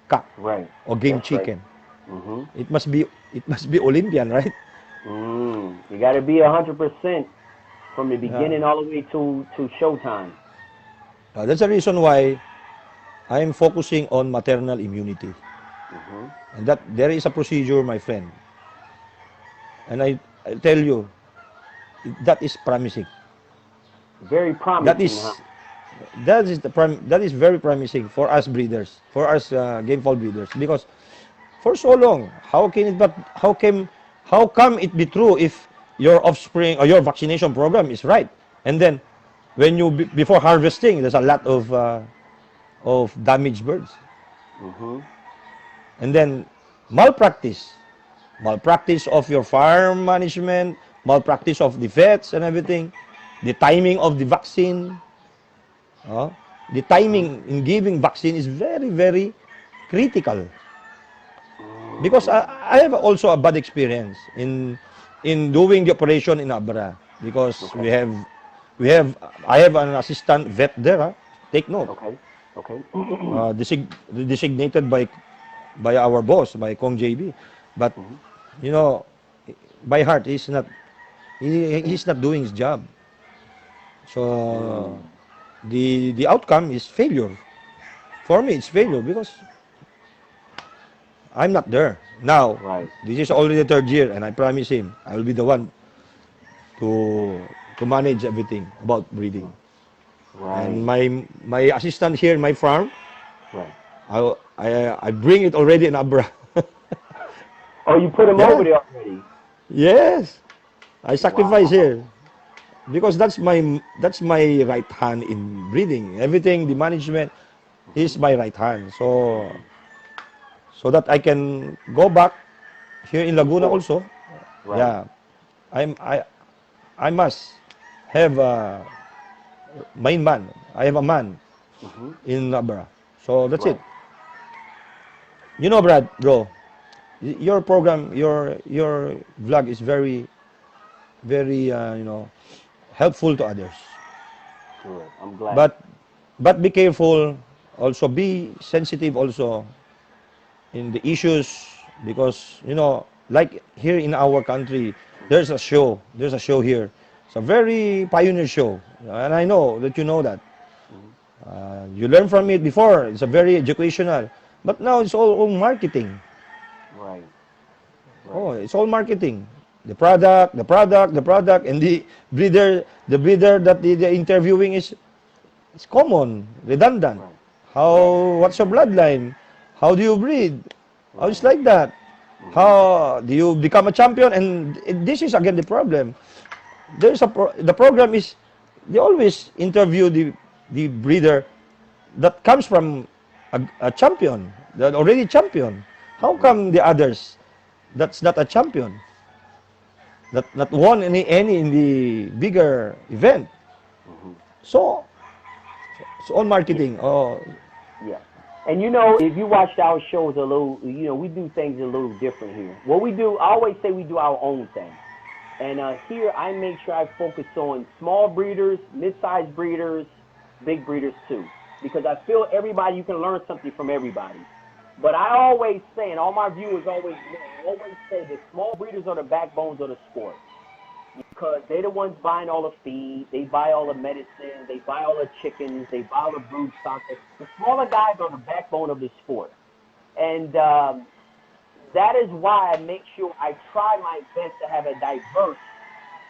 cock Right. or game That's right. chicken? Mhm. It must be Olympian, right? You got to be 100% from the Yeah. beginning all the way to showtime. That's the reason why I'm focusing on maternal immunity. Mhm. And that there is a procedure, my friend. And I tell you, that is promising. Very That promising, huh? is that is very promising for us breeders, for us gamefowl breeders, because for so long, how come it be true if your offspring or your vaccination program is right, and then when before harvesting, there's a lot of damaged birds, Mhm. and then malpractice, malpractice of your farm management, malpractice of the vets and everything, the timing of the vaccine. Oh, the Mhm. timing in giving vaccine is very, very critical, because Mm. I have also a bad experience in doing the operation in Abra, because Okay. we have I have an assistant vet there. Take note, Okay. Okay. designated by our boss, by Kong JB, but Mhm. you know, by heart he's not doing his job. So Mm. the outcome is failure. For me, it's failure because I'm not there. Now, Right. this is already the third year, and I promise him I will be the one to to manage everything about breeding. And Right. my assistant here in my farm, Right. I bring it already in Abra. Oh, you put him over Yeah, there already. yes, I sacrifice Wow. here because that's my right hand in breeding. Everything, the management, is Mhm. my right hand. So Mhm. so that I can go back here in Laguna Support. also. Right. Yeah, I'm I must have a main man. I have a man Mhm. in Abra. So that's it. Right. Brad, bro, your program, your vlog is very, very, helpful to others. Good. I'm glad. But be careful. Also, be sensitive also in the issues, because like here in our country, there's a show here. It's a very pioneer show, and I know that you know that. Mhm. You learn from it before. It's a very educational, but now it's all marketing. Right. Oh, Right. it's all marketing. The product, and the breeder that they're interviewing is it's common, redundant. Right. Right. What's your bloodline? How do you breed? How it's Right. like that? Mhm. How do you become a champion? And this is again the problem. The program is they always interview the breeder that comes from a champion, that already champion. How Mhm. come the others that's not a champion, that not won any in the bigger event? Mhm. So it's all Yeah. marketing. Oh, Yeah. And if you watched our shows a little, we do things a little different here. What we do, I always say we do our own thing. And here I make sure I focus on small breeders, mid-sized breeders, big breeders too. Because I feel everybody, you can learn something from everybody. But I always say, and all my viewers always know, I always say that small breeders are the backbones of the sport. Because they're the ones buying all the feed, they buy all the medicine, they buy all the chickens, they buy all the brood stock. The smaller guys are the backbone of the sport. And that is why I make sure I try my best to have a diverse,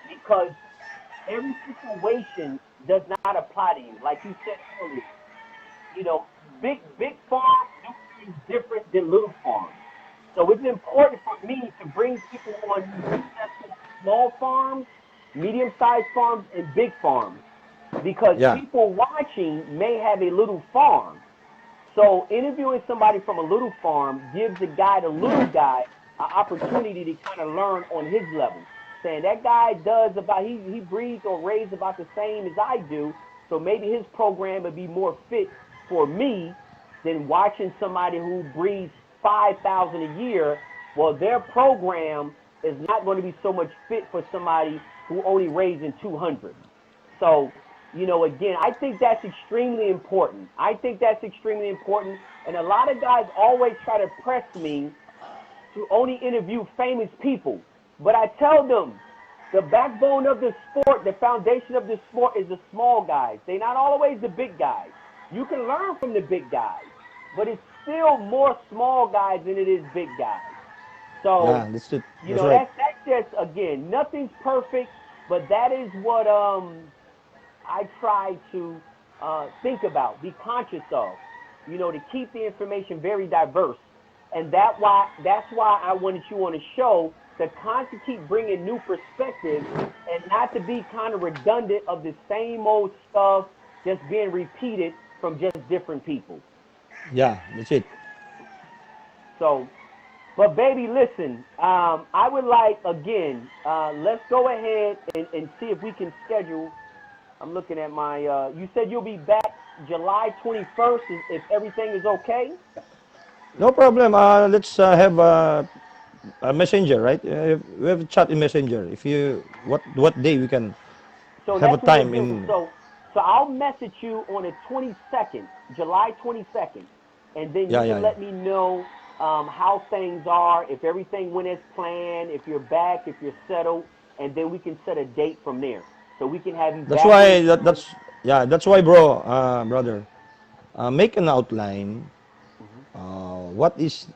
because every situation does not apply to you. Like you said earlier, you know, big farms do things different than little farms. So it's important for me to bring people on small farms, medium-sized farms, and big farms because Yeah. people watching may have a little farm. So interviewing somebody from a little farm gives the little guy, an opportunity to kind of learn on his level. Saying that guy does about he breeds or raises about the same as I do, so maybe his program would be more fit for me than watching somebody who breeds 5,000 a year. Well, their program is not going to be so much fit for somebody who only raising 200. So, again, I think that's extremely important. And a lot of guys always try to press me to only interview famous people. But I tell them, the backbone of the sport, the foundation of the sport is the small guys. They're not always the big guys. You can learn from the big guys, but it's still more small guys than it is big guys. So, Yeah, that's it. That's right. that's just, again, nothing's perfect, but that is what I try to think about, be conscious of, to keep the information very diverse. And that's why I wanted you on the show to constantly keep bringing new perspectives and not to be kind of redundant of the same old stuff just being repeated from just different people. Yeah, that's it. So, but baby, listen, I would like, again, let's go ahead and see if we can schedule. I'm looking at my, you said you'll be back July 21st if everything is okay? No problem. Let's have a messenger, right? We have a chat in messenger. If you what day we can So have a that's what we'll time do. in. So I'll message you on the 22nd, July 22nd, and then you Yeah, yeah, can yeah. let me know how things are, if everything went as planned, if you're back, if you're settled, and then we can set a date from there. So we can have you That's back on the why that's yeah. That's why, bro, brother, make an outline. What is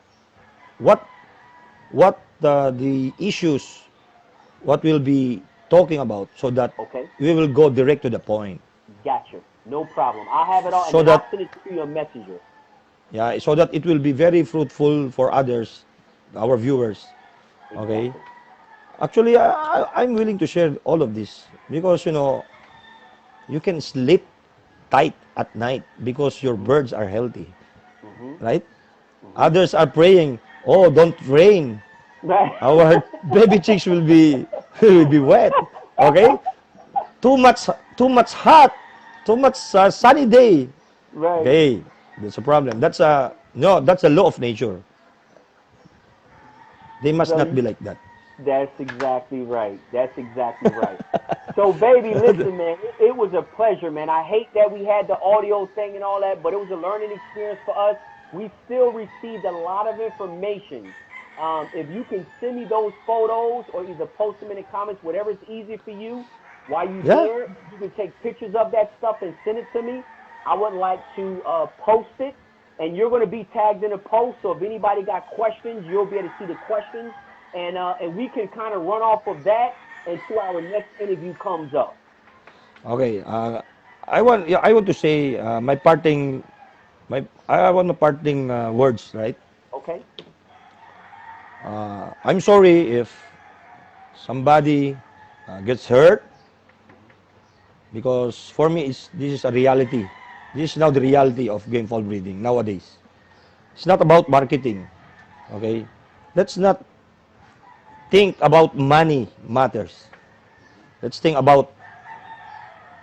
what the issues what we'll be talking about so that Okay, we will go direct to the point gotcha. No problem. I'll have it all, and so then I'll that send it to you on Messenger. yeah so that it will be very fruitful for others, our viewers. Okay, Exactly. actually I'm willing to share all of this because you can sleep tight at night because your Mm-hmm. birds are healthy, Mm-hmm. right? Mm-hmm. Others are praying, oh, don't rain, Right. our baby chicks will be will be wet. Okay, too much hot, too much sunny day. Right. Okay, that's a problem. That's a no. That's a law of nature. They must not So be like that. that's exactly right. That's exactly right. So, baby, listen, man, it was a pleasure, man. I hate that we had the audio thing and all that, but it was a learning experience for us. We still received a lot of information. If you can send me those photos or either post them in the comments, whatever's easy for you, while you're Yeah, there, you can take pictures of that stuff and send it to me. I would like to post it, and you're going to be tagged in a post. So if anybody got questions, you'll be able to see the questions, and we can kind of run off of that until our next interview comes up. okay. I want to say I want my parting words, right? Okay? I'm sorry if somebody gets hurt because for me this is a reality. This is now the reality of gamefowl breeding nowadays. It's not about marketing. Okay, let's not think about money matters. Let's think about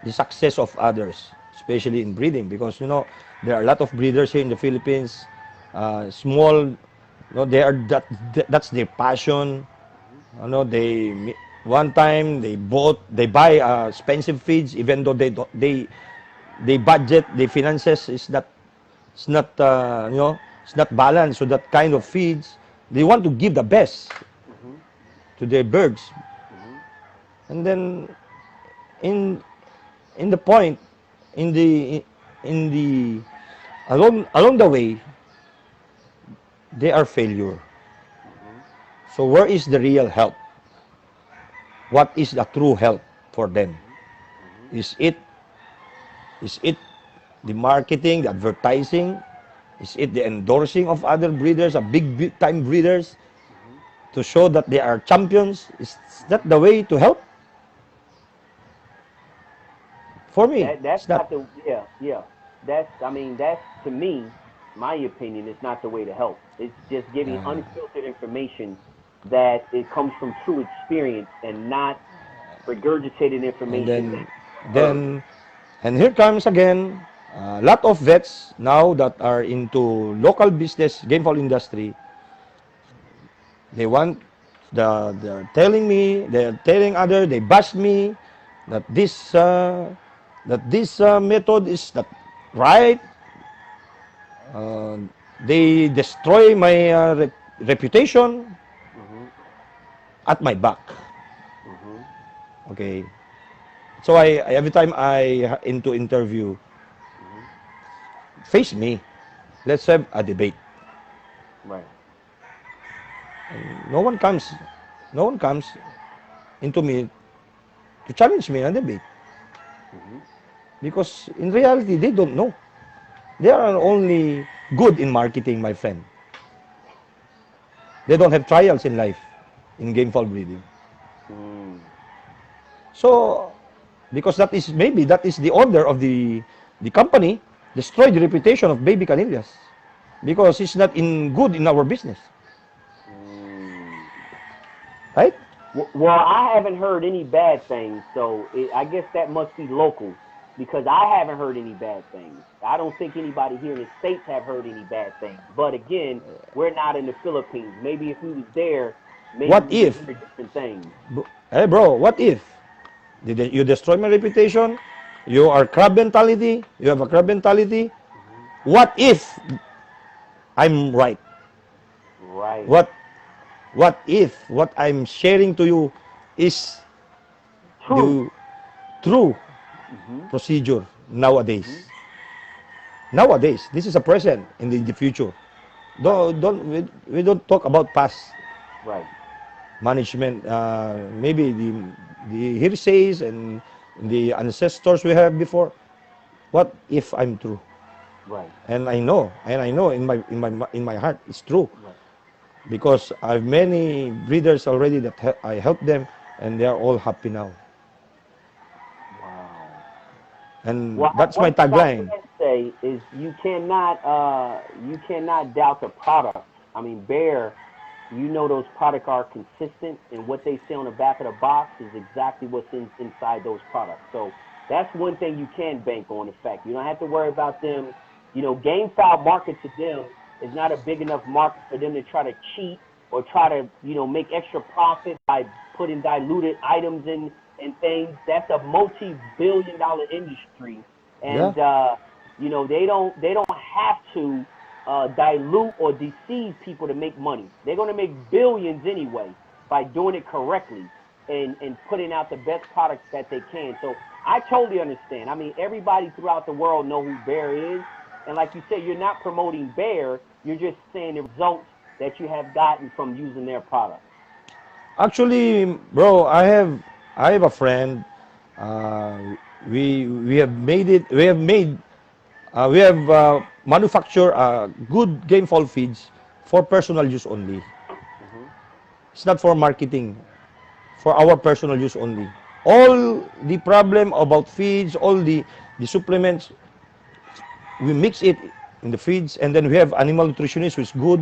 the success of others, especially in breeding, because there are a lot of breeders here in the Philippines. Small, they are that's their passion. They one time they buy expensive feeds, even though they budget, the finances is not it's not it's not balanced. So that kind of feeds, they want to give the best Mm-hmm. to their birds, Mm-hmm. and then in in the point in the along the way they are failure. Mm-hmm. So where is the real help? What is the true help for them? Mm-hmm. Is it the marketing, the advertising, Is it the endorsing of other breeders, big time breeders, to show that they are champions? Is that the way to help? For me, That's it's not. not the yeah. That's to me, my opinion, is not the way to help. It's just giving Uh, unfiltered information that it comes from true experience and not regurgitated and information that then, you heard. then, and here comes again a lot of vets now that are into local business, gameful industry. They want they're telling me, they're telling other, they bash me that this method is not right. Uh, they destroy my reputation Mhm. at my back. Mhm. Okay, so every time I into interview, Mhm. face me. Let's have a debate. Right. No one comes, no one comes into me to challenge me in a debate Mhm. because in reality they don't know. They are only good in marketing, my friend. They don't have trials in life in gamefowl breeding. Mm. So, because that is maybe that is the order of the company, destroy the reputation of Baby Canillas because it's not in good in our business, Mm. right? Well, I haven't heard any bad things, so I guess that must be local because I haven't heard any bad things. I don't think anybody here in the States have heard any bad things. But again, we're not in the Philippines. Maybe if we was there, maybe What we would if, hear different things. hey bro, what if you destroy my reputation? You are crab mentality. You have a crab mentality. Hmm. What if I'm right? Right. What what if what I'm sharing to you is True. the true Hmm. procedure nowadays? Hmm. Nowadays, this is a present and in the future. Right. We don't talk about past Right. management. Maybe the hearsays and the ancestors we have before. What if I'm true? Right. And I know in my heart it's true Right. because I've many breeders already that I help them and they are all happy now. Wow. And Well, that's my one thing I tagline. can say is you cannot doubt the product. I mean, Bear, you know those products are consistent, and what they say on the back of the box is exactly what's inside those products. So that's one thing you can bank on. In fact, you don't have to worry about them. Gamefowl market to them is not a big enough market for them to try to cheat or try to make extra profit by putting diluted items in and things. That's a multi-billion-dollar industry, Yeah. and they don't have to dilute or deceive people to make money. They're going to make billions anyway by doing it correctly and putting out the best products that they can. So I totally understand. I mean, everybody throughout the world know who Bear is, and like you said, you're not promoting Bear. You're just saying the results that you have gotten from using their products. Actually, bro, I have a friend. Uh, we have made it. We have manufactured good game fall feeds for personal use only. Hmm. It's not for marketing. For our personal use only. All the problem about feeds, all the supplements, we mix it in the feeds, and then we have animal nutritionist who is good.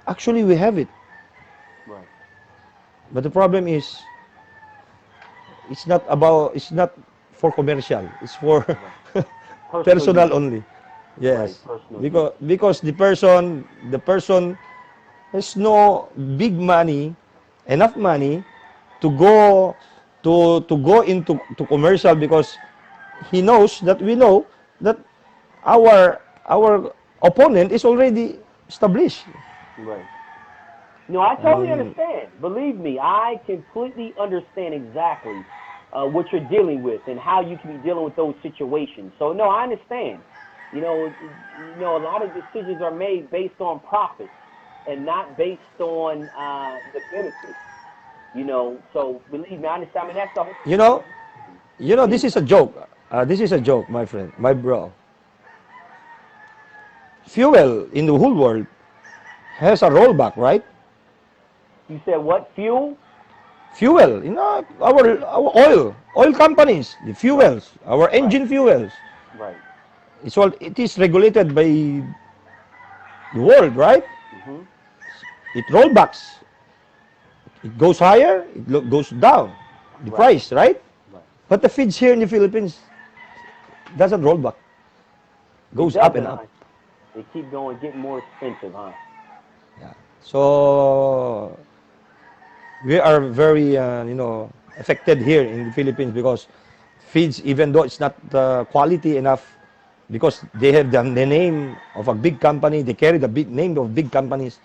Actually, we have it, Right. but the problem is it's not for commercial. It's for Right. Personal use. personal only. Right. Yes, Personal use. because the person has no big money, enough money to go to go into to commercial because he knows that we know that our opponent is already established. Right. No, I totally And understand. Believe me, I completely understand exactly what you're dealing with and how you can be dealing with those situations. So no, I understand. A lot of decisions are made based on profits and not based on the benefits. So believe me, I understand. I mean, that's the whole you point know, of marketing. this is a joke. This is a joke, my friend, my bro. fuel in the whole world has a rollback, right? You said what? Fuel? Fuel, our oil companies, the fuels, our engine fuels. Right. It is regulated by the world, right? Mm-hmm. It rollbacks. It goes higher, it goes down. The Right. price, right? Right. But the feeds here in the Philippines doesn't roll back. Goes It up and doesn't, up. huh? They keep going, getting more expensive, huh? Yeah. So we are very, affected here in the Philippines because feeds, even though it's not quality enough, because they have the name of a big company, they carry the big name of big companies.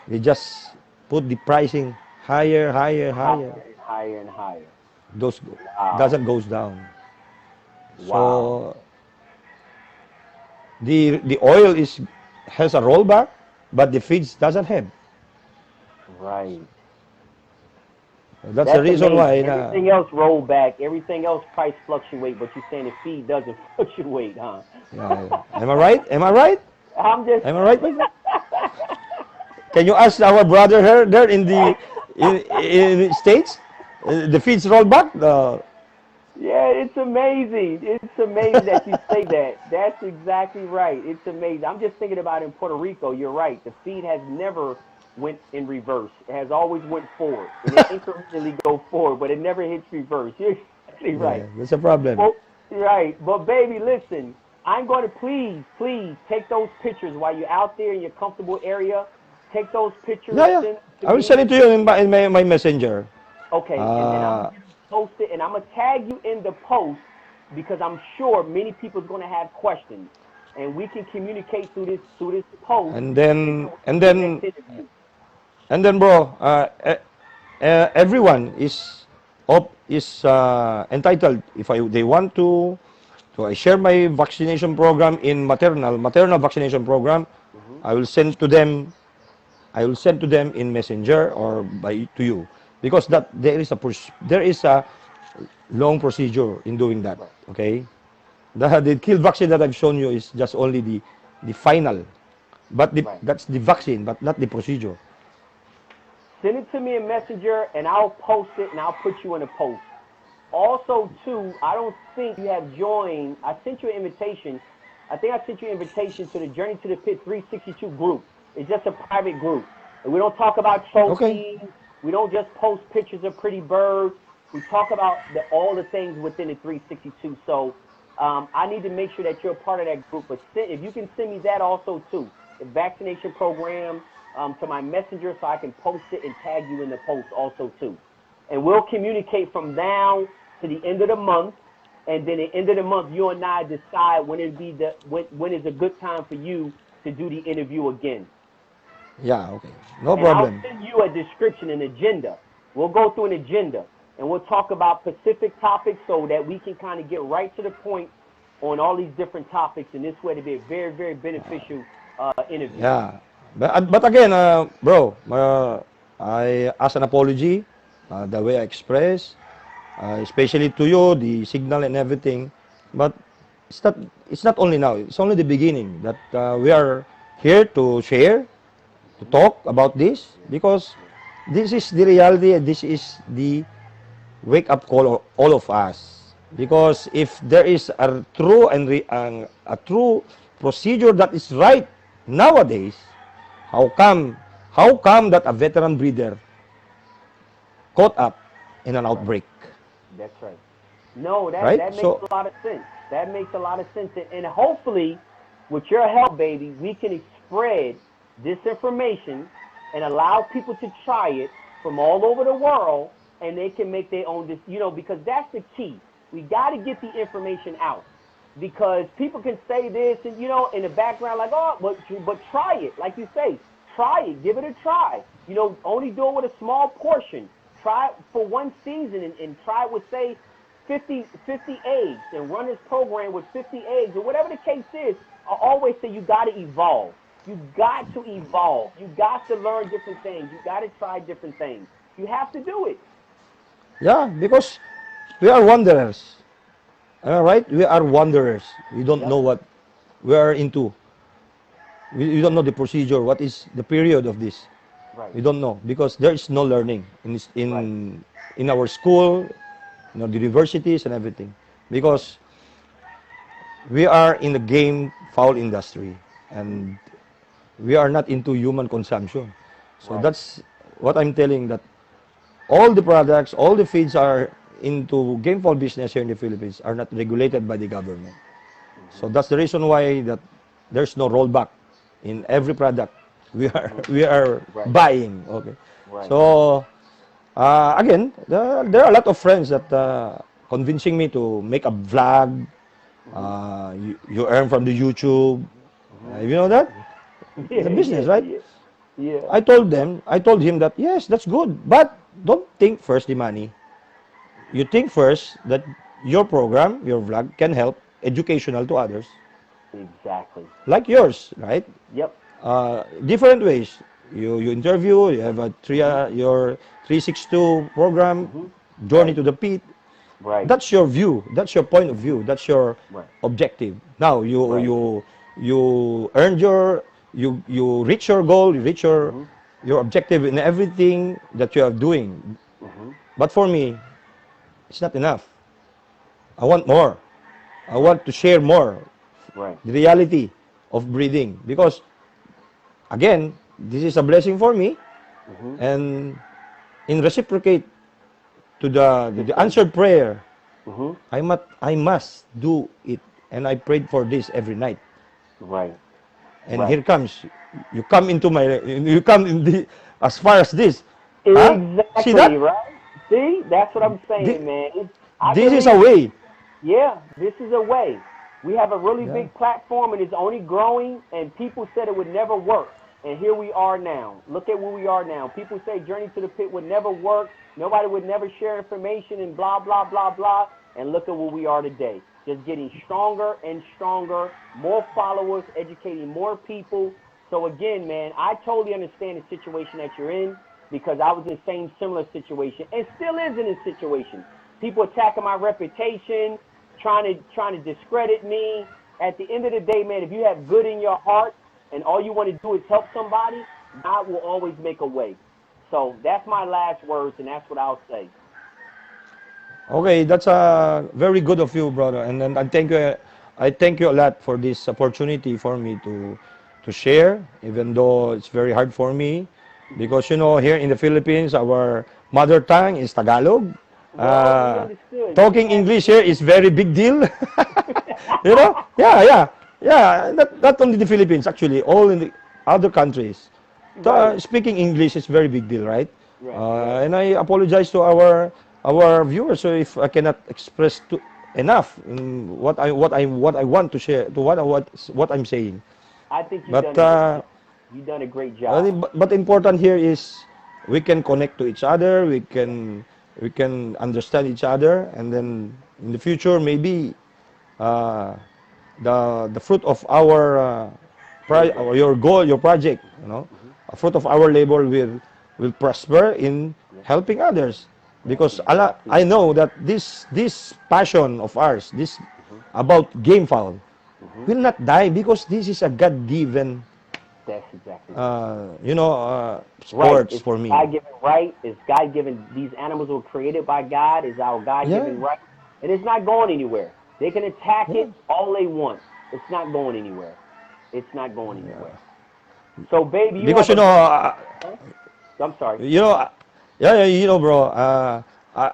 They just put the pricing higher, higher, higher. Higher and higher and higher. Those Wow. doesn't goes down. Wow. So the oil has a rollback, but the feeds doesn't have. Right. That's the That's reason why. amazing. Everything else roll back. Everything else price fluctuate, but you're saying the feed doesn't fluctuate, huh? Yeah. Am I right? Am I right? I'm just. Am I right, my friend? Can you ask our brother here there in States? The feeds rollback. Yeah, it's amazing. It's amazing that you say that. That's exactly right. It's amazing. I'm just thinking about in Puerto Rico. You're right. The feed has never went in reverse. It has always went forward, and it incrementally go forward, but it never hits reverse. You're exactly Yeah, right. that's a problem. Well, right. But baby, listen. I'm going to please take those pictures while you're out there in your comfortable area. Take those pictures, Yeah, yeah. send them to I will me. send it to you in my messenger. Okay, and then I'm Uh, gonna get it posted, and I'm gonna tag you in the post because I'm sure many people's gonna have questions, and we can communicate through this post, and and then then we'll and do the next then interview. and then, bro, everyone is entitled if they want to. So I share my vaccination program in maternal vaccination program. Hmm. I will send to them. I will send to them in messenger or by to you because Yep. that there is a long procedure in doing that. Right. Okay, the kill vaccine that I've shown you is just only the final, but Right. that's the vaccine, but not the procedure. Send it to me in Messenger, and I'll post it, and I'll put you in a post. Also, too, I don't think you have joined. I sent you an invitation. I think I sent you an invitation to the Journey to the Pit 362 group. It's just a private group. And we don't talk about Okay. trophies. We don't just post pictures of pretty birds. We talk about all the things within the 362. So I need to make sure that you're a part of that group. But if you can send me that also, too, the vaccination program to my messenger so I can post it and tag you in the post also, too. And we'll communicate from now to the end of the month, and then at the end of the month, you and I decide when is a good time for you to do the interview again. Yeah. Okay. No And I'll problem. send you a description, an agenda. We'll go through an agenda, and we'll talk about specific topics so that we can kind of get right to the point on all these different topics. And this way, to be a very, very beneficial interview. Yeah. But again, bro, I ask an apology, the way I express, especially to you, the signal and everything. But it's not it's not only now. It's only the beginning that we are here to share, to Mm-hmm. talk about this because this is the reality and this is the wake up call of all of us. Because if there is a true a true procedure that is right nowadays, how come that a veteran breeder caught up in an Right. outbreak, That's right. No, right? that makes So a lot of sense. That makes a lot of sense. And hopefully, with your help, baby, we can spread this information and allow people to try it from all over the world, and they can make their own. Because that's the key. We got to get the information out because people can say this and in the background like, oh, but try it, like you say, try it, give it a try. Only do it with a small portion. Try it for one season and try it with say 50 eggs and run this program with 50 eggs or whatever the case is. I always say you got to evolve. You got to evolve. You got to learn different things. You got to try different things. You have to do it. yeah, because we are wanderers. Am I right? We are wanderers. We don't Yep. know what we are into. We don't know the procedure. What is the period of this? Right. We don't know because there is no learning in our school, the universities and everything. Because we are in the game fowl industry and we are not into human consumption. So that's what I'm telling, that all the products, all the feeds are into game fowl business here in the Philippines are not regulated by the government. So that's the reason why that there's no rollback in every product we are buying. Okay. Right. So again, there are a lot of friends that convincing me to make a vlog. You earn from the YouTube. You know that? It's a business, right? Yeah. I told him that yes, that's good, but don't think first the money. You think first that your program, your vlog can help educational to others, Exactly. like yours, right? Yep. Different ways. You interview. You have your 362 program, Journey Right. to the Pit. Right. That's your view. That's your point of view. That's your Right. objective. Now Right. you earned you reach your goal. You reach your objective in everything that you are doing. But for me, it's not enough. I want more. I want to share more Right. the reality of breeding because again, this is a blessing for me, and in reciprocate to the answered prayer, I must do it, and I prayed for this every night. Right. And here comes you come into my you come in the as far as this, huh? See Exactly. that? Right. See, that's what I'm saying, Thi- man. I This is a believe. way. Yeah, this is a way. We have a really Yeah. big platform and it's only growing, and people said it would never work. And here we are now. Look at where we are now. People say Journey to the Pit would never work. Nobody would never share information and blah, blah, blah, blah. And look at where we are today. Just getting stronger and stronger, more followers, educating more people. So again, man, I totally understand the situation that you're in because I was in the same similar situation and still is in this situation. People attacking my reputation, trying to discredit me. At the end of the day, man, if you have good in your heart and all you want to do is help somebody, God will always make a way. So that's my last words, and that's what I'll say. Okay, that's very good of you, brother. And then I thank you a lot for this opportunity for me to share, even though it's very hard for me, because here in the Philippines, our mother tongue is Tagalog. Well, we understood. We Talking had English here is very big deal. Yeah, yeah, yeah. Not only the Philippines, actually, all in the other countries. right, Speaking English is very big deal, right? right, right. And I apologize to our viewers so if I cannot express enough in what I want to share to what I'm saying. I think you've But done a great job. You've done a great job. but important here is we can connect to each other. We can understand each other, and then in the future maybe uh, the fruit of our Labor. or your goal, your project, a fruit of our labor will prosper in Yes, helping others. that's Because exactly. I know that this passion of ours, this about gamefowl, will not die because this is a God-given, That's exactly right. Right. sports It's for me. God given right. It's God given. These animals were created by God. It's our God Yeah, given right. And it's not going anywhere. They can attack yeah, it all they want. It's not going anywhere. It's not going anywhere. So, baby, you because have a great. Huh? I'm sorry. you know, yeah, yeah, bro. I,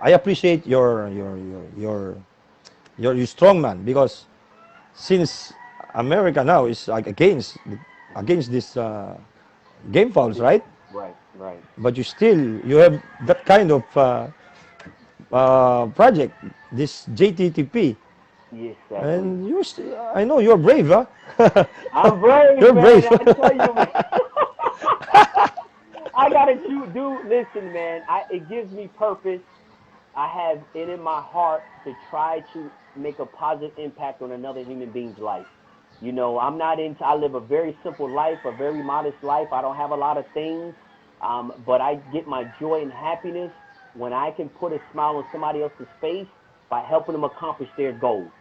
I appreciate your strong man because since America now is like against this game fouls, right? Right, right. But you have that kind of project, this JTTP, Yes, exactly. and I know you're brave, huh? I'm brave, You're man. brave. I tell you, man. I gotta do. Listen, man. It gives me purpose. I have it in my heart to try to make a positive impact on another human being's life. I'm not into. I live a very simple life, a very modest life. I don't have a lot of things, but I get my joy and happiness when I can put a smile on somebody else's face by helping them accomplish their goals.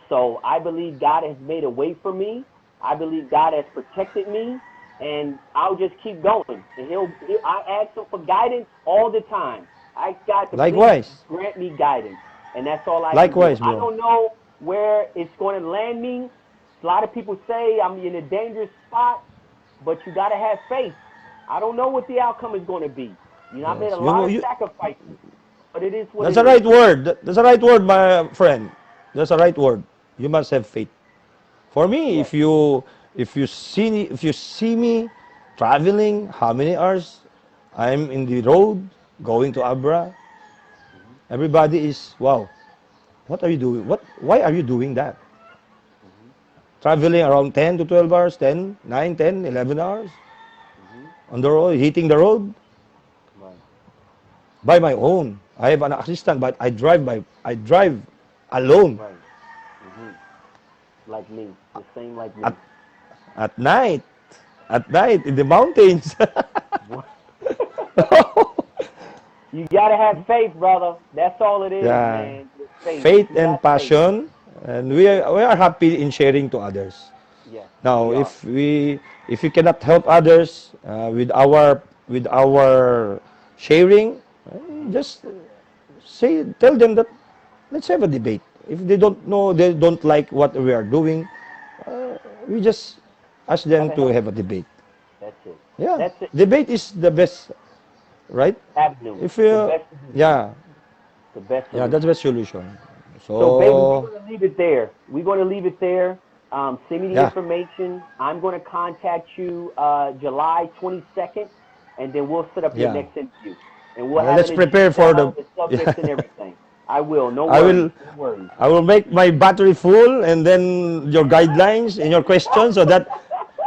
So I believe God has made a way for me. I believe God has protected me, and I'll just keep going. And I ask him for guidance all the time. I ask God to please Likewise. grant me guidance, and that's all I can do. Likewise, I bro. don't know where it's going to land me. A lot of people say I'm in a dangerous spot, but you got to have faith. I don't know what the outcome is going to be. You know, I made Yes. a lot of sacrifices, but it is what That's it the is. right word. That's the right word, my friend. That's the right word. You must have faith. For me, Yes. if you see me traveling, how many hours I'm in the road going to Abra, everybody is, wow, what are you doing? Why are you doing that? Traveling around 10 to 12 hours, 10, 9, 10, 11 hours on the road, hitting the road Right. by my own. I have an assistant, but I drive alone Right. hmm Like me, the same like at me. at night, at night in the mountains. You gotta have faith, brother. That's all it is, Yeah, man. It's faith. If faith you and got faith, passion, and that's it. we are happy in sharing to others. Yes, Now, we are. if we cannot help others with our sharing, just tell them that let's have a debate. If they don't know, they don't like what we are doing, we just ask Have them a to healthy have a debate. debate. That's it. Yeah, That's it. debate is the best, right? Avenue. If The you, best solution. yeah, The best yeah, that's solution. the best solution. So, baby, we're So, going to leave it there. We're going to leave it there. Send me the yeah, information. I'm going to contact you July 22nd, and then we'll set up your yeah. next interview. And we'll have Let's an prepare agenda for the. of the subjects and everything. I will. No I worries. will, No worries. I will make my battery full, and then your guidelines and your questions, so that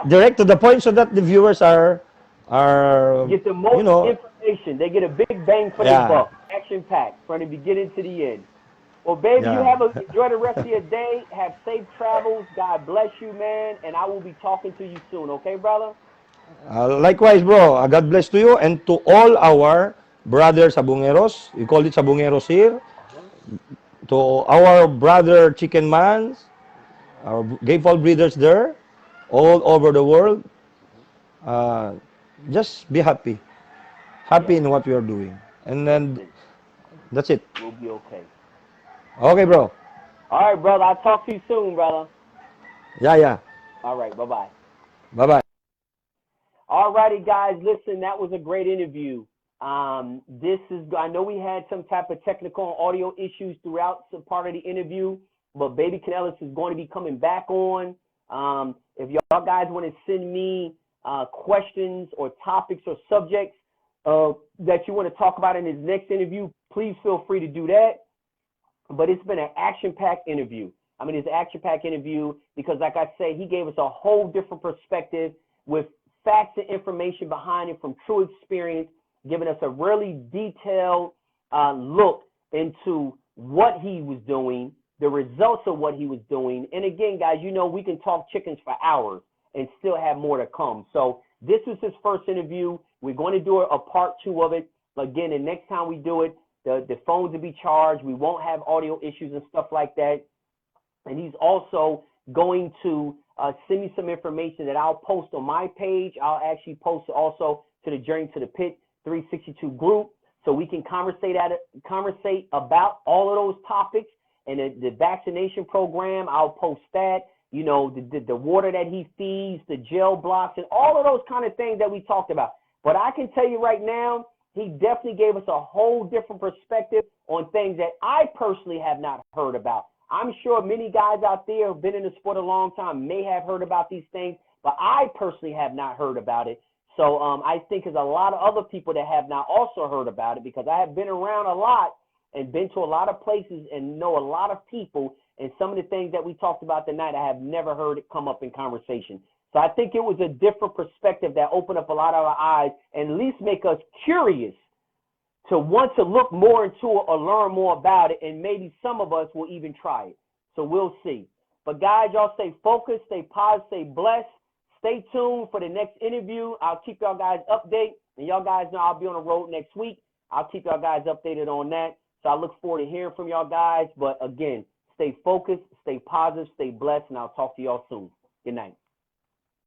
direct to the point, so that the viewers are, Get the you most know, information. They get a big bang for their yeah, buck. Action packed from the beginning to the end. Well, baby, you yeah. enjoy the rest of your day. Have safe travels. God bless you, man. And I will be talking to you soon. Okay, brother? Likewise, bro. God bless to you and to all our brothers sabungeros. We call it sabungeros here. Uh-huh. To our brother chicken mans, our Gamefowl breeders there, all over the world. Uh, just be happy. Happy Yes, in what we are doing. And that's then it. that's it. We'll be okay. Okay, bro. All right, brother. I'll talk to you soon, brother. Yeah, yeah. All right. Bye-bye. Bye-bye. All righty, guys. Listen, that was a great interview. I know we had some type of technical and audio issues throughout some part of the interview, but Baby Canillas is going to be coming back on. If y'all guys want to send me questions or topics or subjects that you want to talk about in his next interview, please feel free to do that. But it's been an action-packed interview. I mean, it's an action-packed interview because, like I said, he gave us a whole different perspective with facts and information behind it from true experience, giving us a really detailed look into what he was doing, the results of what he was doing. And again, guys, you know, we can talk chickens for hours and still have more to come. So this was his first interview. We're going to do a part 2 of it. Again, the next time we do it, the phones will be charged. We won't have audio issues and stuff like that. And he's also going to send me some information that I'll post on my page. I'll actually post also to the Journey to the Pit 362 group, so we can conversate about all of those topics. And the vaccination program, I'll post that. You know, the water that he feeds, the gel blocks, and all of those kind of things that we talked about. But I can tell you right now, he definitely gave us a whole different perspective on things that I personally have not heard about. I'm sure many guys out there who've been in the sport a long time may have heard about these things, but I personally have not heard about it. So I think there's a lot of other people that have not also heard about it, because I have been around a lot and been to a lot of places and know a lot of people, and some of the things that we talked about tonight, I have never heard it come up in conversation. So I think it was a different perspective that opened up a lot of our eyes and at least make us curious to want to look more into it or learn more about it, and maybe some of us will even try it. So we'll see. But guys, y'all stay focused, stay positive, stay blessed. Stay tuned for the next interview. I'll keep y'all guys updated, and y'all guys know I'll be on the road next week. I'll keep y'all guys updated on that. So I look forward to hearing from y'all guys. But again, stay focused, stay positive, stay blessed, and I'll talk to y'all soon. Good night.